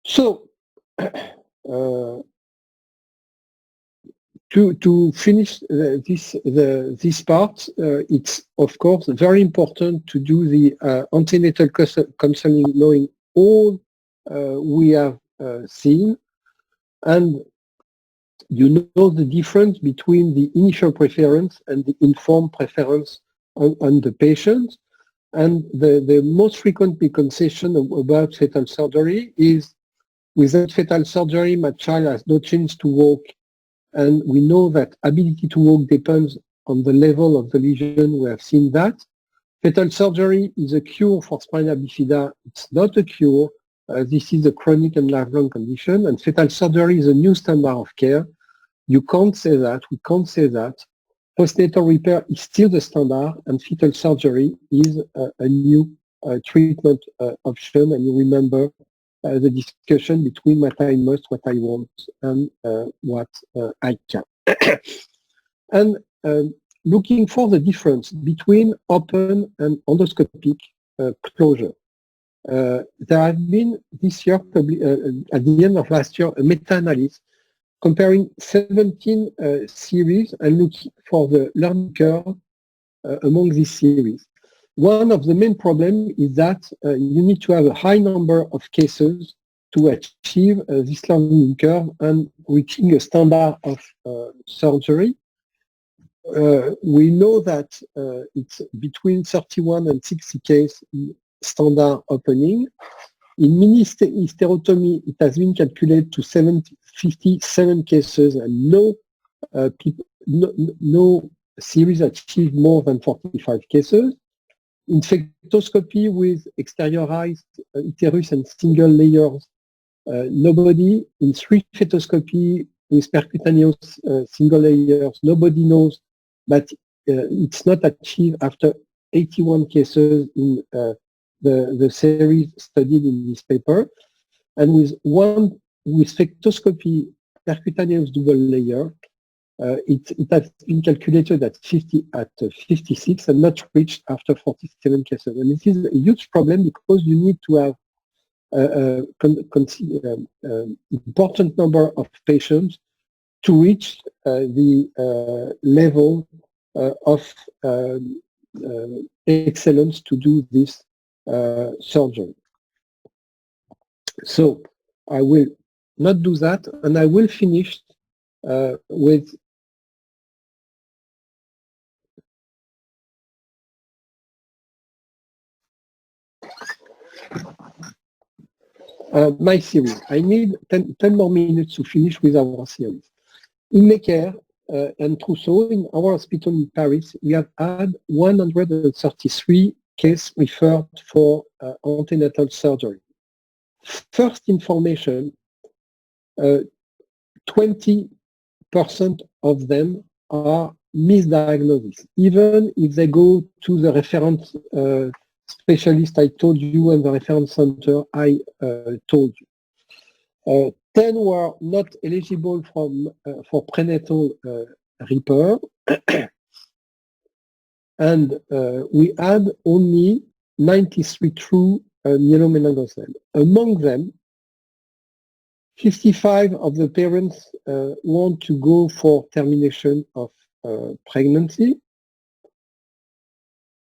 So to finish this part, it's of course very important to do the antenatal counseling, knowing all we have seen, and you know the difference between the initial preference and the informed preference on the patient. And the most frequent misconception about fetal surgery is, without fetal surgery, my child has no chance to walk. And we know that ability to walk depends on the level of the lesion. We have seen that. Fetal surgery is a cure for spina bifida. It's not a cure. This is a chronic and lifelong condition. And fetal surgery is a new standard of care. You can't say that. We can't say that. Postnatal repair is still the standard, and fetal surgery is a new treatment option. And you remember the discussion between what I must, what I want, and what I can. And looking for the difference between open and endoscopic closure. There have been this year, at the end of last year, a meta-analysis comparing 17 series and looking for the learning curve among these series. One of the main problems is that you need to have a high number of cases to achieve this learning curve and reaching a standard of surgery. We know that it's between 31 and 60 case standard opening. In mini hysterotomy, it has been calculated to 57 cases, and no series achieved more than 45 cases. In fectoscopy with exteriorized uterus and single layers, nobody. In 3 fectoscopy with percutaneous single layers, nobody knows, but it's not achieved after 81 cases in the series studied in this paper. And with fectoscopy percutaneous double layer, it has been calculated at 56 and not reached after 47 cases. And this is a huge problem because you need to have important number of patients to reach the level of excellence to do this surgery. So I will not do that, and I will finish with My series. I need 10 more minutes to finish with our series. In Necker and Trousseau, in our hospital in Paris, we have had 133 cases referred for antenatal surgery. First information, 20% of them are misdiagnosis, even if they go to the reference specialist I told you and the reference center I told you. 10 were not eligible for prenatal repair, and we had only 93 true myelomeningocele. Among them, 55 of the parents want to go for termination of pregnancy.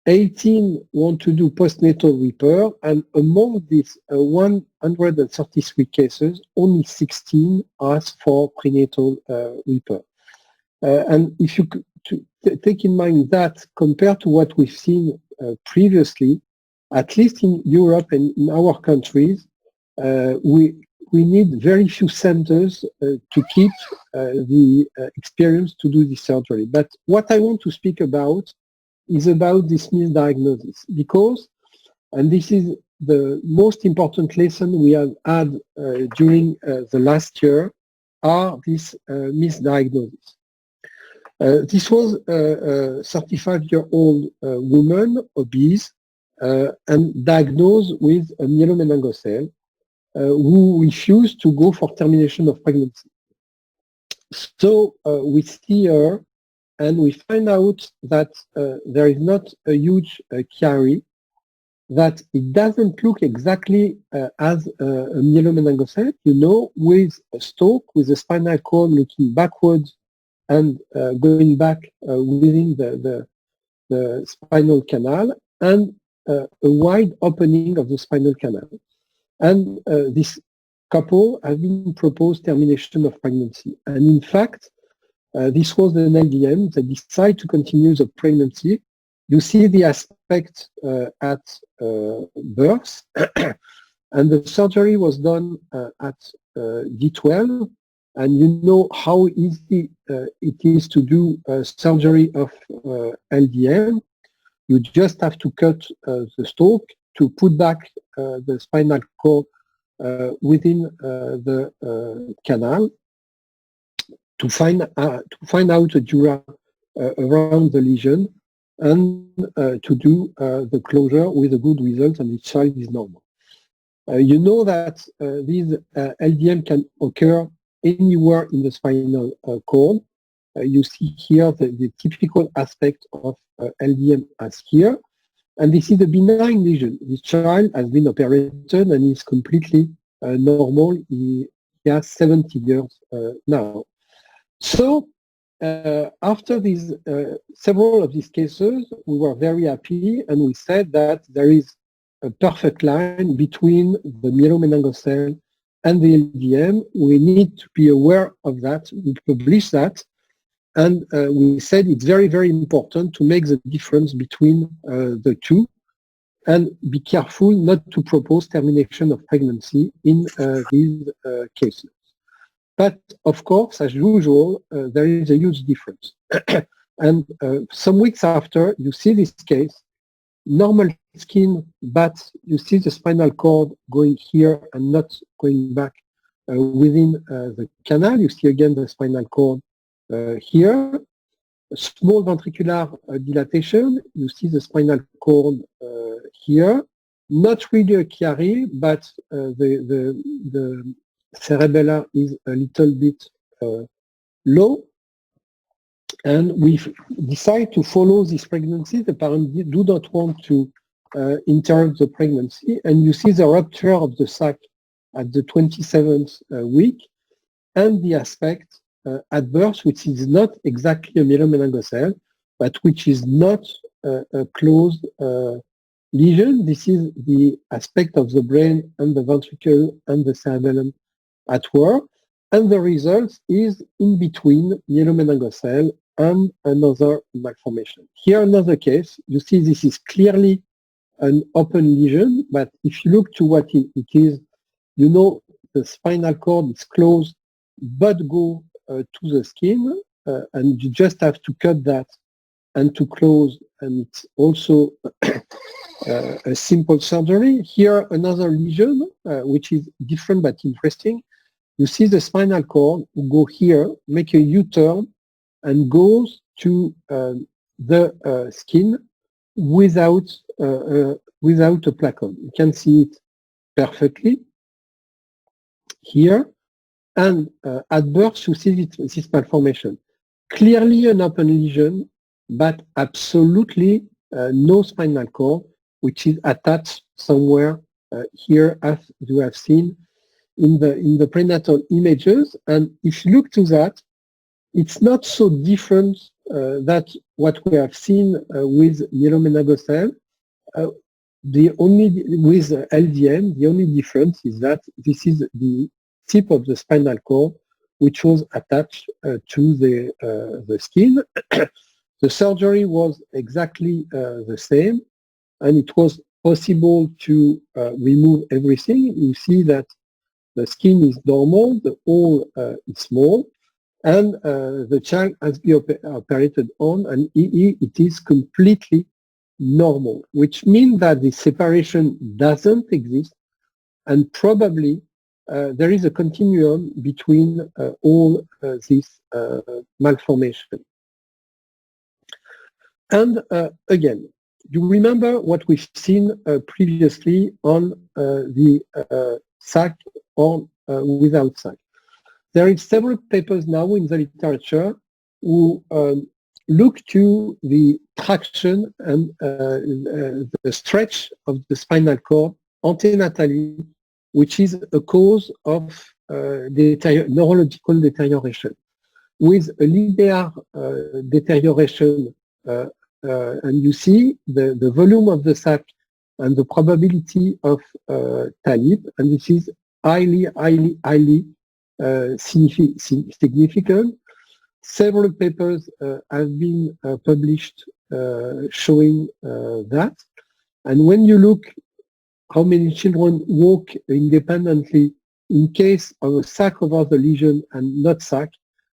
18 want to do postnatal repair, and among these 133 cases, only 16 ask for prenatal repair. And if you take in mind that compared to what we've seen previously, at least in Europe and in our countries, we need very few centers to keep the experience to do the surgery. But what I want to speak about is about this misdiagnosis, because, and this is the most important lesson we have had during the last year, are this misdiagnosis. This was a 35-year-old woman, obese, and diagnosed with a myelomeningocele, who refused to go for termination of pregnancy. So we see her, and we find out that there is not a huge chiari, that it doesn't look exactly as a myelomeningocele, with a stalk, with the spinal cord looking backwards and going back within the spinal canal, and a wide opening of the spinal canal. And this couple have been proposed termination of pregnancy. And in fact, this was an LDM. They decided to continue the pregnancy. You see the aspect at birth, and the surgery was done at D12. And you know how easy it is to do surgery of LDM. You just have to cut the stalk to put back the spinal cord within the canal to find out a dura around the lesion, and to do the closure with a good result, and the child is normal. You know that these LDM can occur anywhere in the spinal cord. You see here the typical aspect of LDM as here. And this is a benign lesion. This child has been operated and is completely normal. He has 70 years now. So after these several of these cases, we were very happy, and we said that there is a perfect line between the myelomeningocele and the LDM. We need to be aware of that. We published that. And we said it's very, very important to make the difference between the two, and be careful not to propose termination of pregnancy in these cases. But of course, as usual, there is a huge difference. And some weeks after, you see this case, normal skin, but you see the spinal cord going here and not going back within the canal. You see again the spinal cord here. Small ventricular dilatation. You see the spinal cord here. Not really a chiari, but the cerebella is a little bit low. And we decide to follow this pregnancy. The parents do not want to interrupt the pregnancy. And you see the rupture of the sac at the 27th week, and the aspect at birth, which is not exactly a myelomeningocele, but which is not a closed lesion. This is the aspect of the brain and the ventricle and the cerebellum at work. And the result is in between myelomeningocele and another malformation. Here, another case. You see this is clearly an open lesion, but if you look to what it is you know the spinal cord is closed but go to the skin, and you just have to cut that and to close, and it's also a simple surgery. Here, another lesion, which is different but interesting. You see the spinal cord go here, make a U-turn, and goes to the skin without a placon. You can see it perfectly here. And at birth, you see this malformation. Clearly an open lesion, but absolutely no spinal cord, which is attached somewhere here, as you have seen in the prenatal images. And if you look to that, it's not so different that what we have seen with myelomeningocele. With LDM, the only difference is that this is the tip of the spinal cord, which was attached to the skin. The surgery was exactly the same, and it was possible to remove everything. You see that the skin is normal, the hole is small, and the child has been operated on, and it is completely normal, which means that the separation doesn't exist, and probably there is a continuum between all these malformations. And again, you remember what we've seen previously on the sac or without sac. There are several papers now in the literature who look to the traction and the stretch of the spinal cord antenatally, which is a cause of neurological deterioration. With a linear deterioration, and you see the volume of the sac and the probability of TALIP, and this is highly significant. Several papers have been published showing that. And when you look how many children walk independently in case of a sac over the lesion and not sac,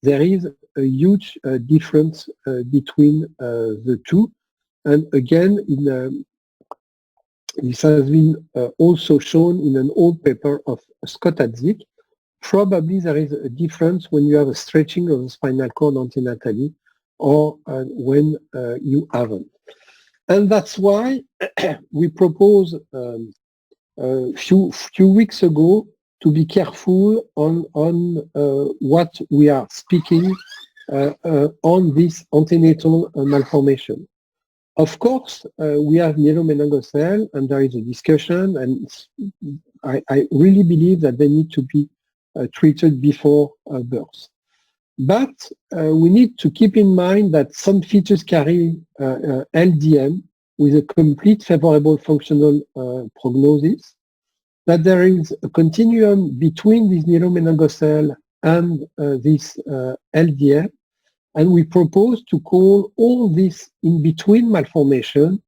there is a huge difference between the two. And again, this has been also shown in an old paper of Scott Hadzik. Probably there is a difference when you have a stretching of the spinal cord antenatally or when you haven't. And that's why we propose a few weeks ago to be careful on what we are speaking on this antenatal malformation. Of course, we have myelomeningocele, and there is a discussion, and I really believe that they need to be treated before birth. But we need to keep in mind that some features carry LDM with a complete favorable functional prognosis, that there is a continuum between this myelomeningocele and this LDM, and we propose to call all this in-between malformation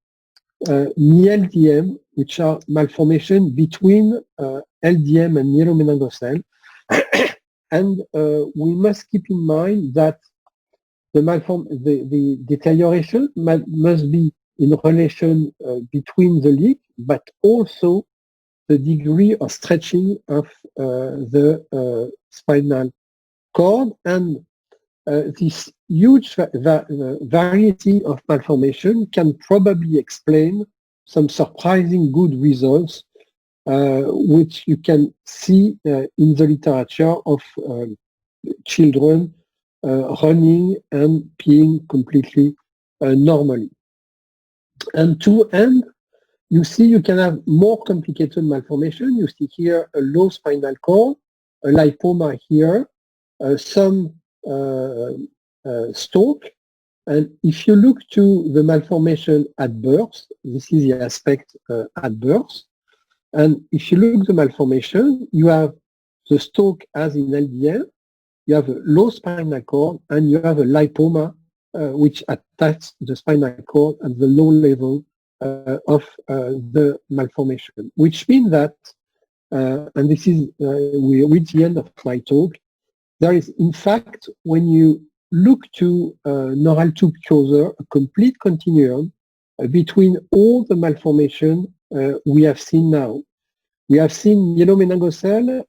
MYLDM, which are malformation between LDM and myelomeningocele. And we must keep in mind that the deterioration must be in relation between the leak, but also the degree of stretching of the spinal cord. And this huge variety of malformation can probably explain some surprising good results, which you can see in the literature of children running and peeing completely normally. And to end, you see you can have more complicated malformation. You see here a low spinal cord, a lipoma here, some stalk. And if you look to the malformation at birth, this is the aspect at birth. And if you look at the malformation, you have the stalk as in LDM, you have a low spinal cord, and you have a lipoma which attacks the spinal cord at the low level of the malformation, which means that and this is, we reach the end of my talk. There is, in fact, when you look to neural tube closer, a complete continuum between all the malformation we have seen now. We have seen myelomeningocele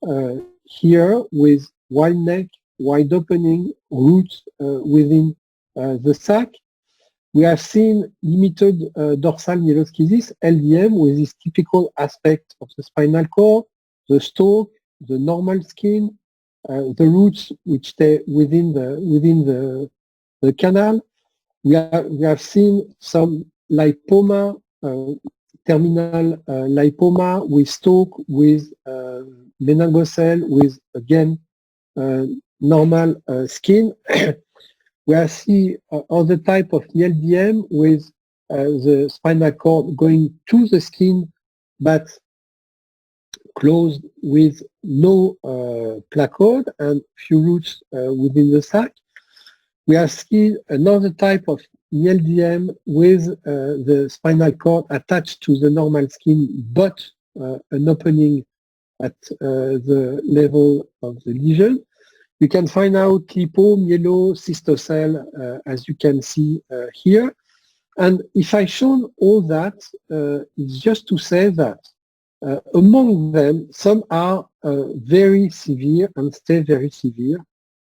here with wide neck, wide opening, roots within the sac. We have seen limited dorsal myeloschisis, LDM, with this typical aspect of the spinal cord, the stalk, the normal skin, the roots which stay within the canal. We have seen some lipoma, terminal lipoma with stalk, with meningocele, with again normal skin. We have seen other type of LDM with the spinal cord going to the skin, but closed with no placode and few roots within the sac. We have seen another type of LDM with the spinal cord attached to the normal skin, but an opening at the level of the lesion. You can find out lipo, myelo, cystocele, as you can see here. And if I shown all that, it's just to say that among them, some are very severe and stay very severe.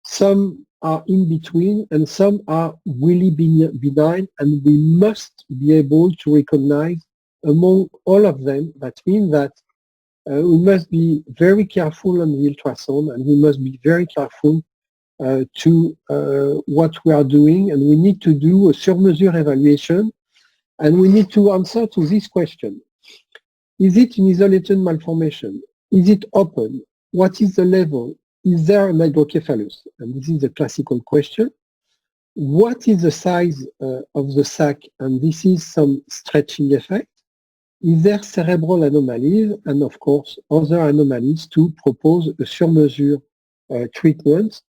Some are in between, and some are really benign, and we must be able to recognize among all of them. That means that we must be very careful on the ultrasound, and we must be very careful to what we are doing, and we need to do a sur-mesure evaluation, and we need to answer to this question. Is it an isolated malformation? Is it open? What is the level? Is there an hydrocephalus? And this is a classical question. What is the size of the sac? And this is some stretching effect. Is there cerebral anomalies? And of course, other anomalies to propose a sur-mesure treatment.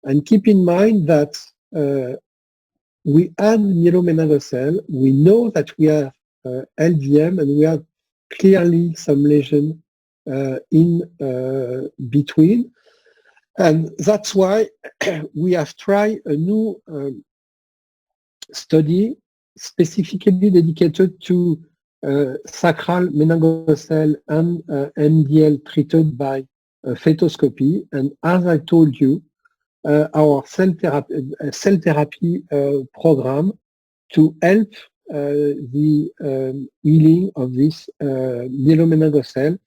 And keep in mind that we add myelomeningocele. We know that we have LDM, and we have clearly some lesion in between. And that's why we have tried a new study specifically dedicated to sacral meningocele and MDL treated by fetoscopy. And as I told you, our cell therapy program to help the healing of this myelomeningocele.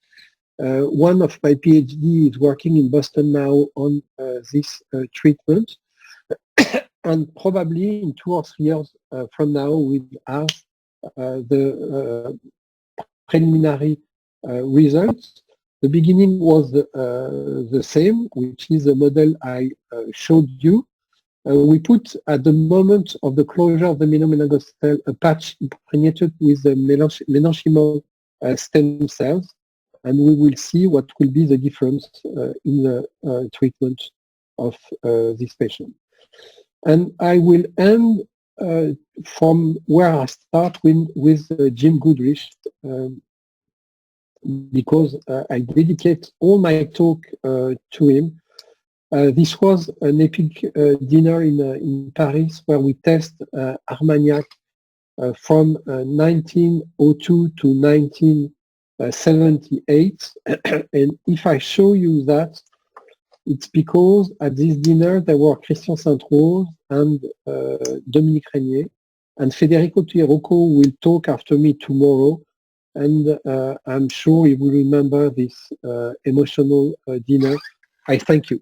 One of my PhD is working in Boston now on this treatment, and probably in 2 or 3 years from now we'll have the preliminary results. The beginning was the same, which is the model I showed you. We put at the moment of the closure of the myelomeningocele a patch impregnated with the mesenchymal stem cells, and we will see what will be the difference in the treatment of this patient. And I will end from where I start with Jim Goodrich, because I dedicate all my talk to him. This was an epic dinner in Paris where we test Armagnac from 1902 to 1978. And if I show you that, it's because at this dinner there were Christian Sainte-Rose and Dominique Régnier, and Federico Tuirucco will talk after me tomorrow, and I'm sure he will remember this emotional dinner. I thank you.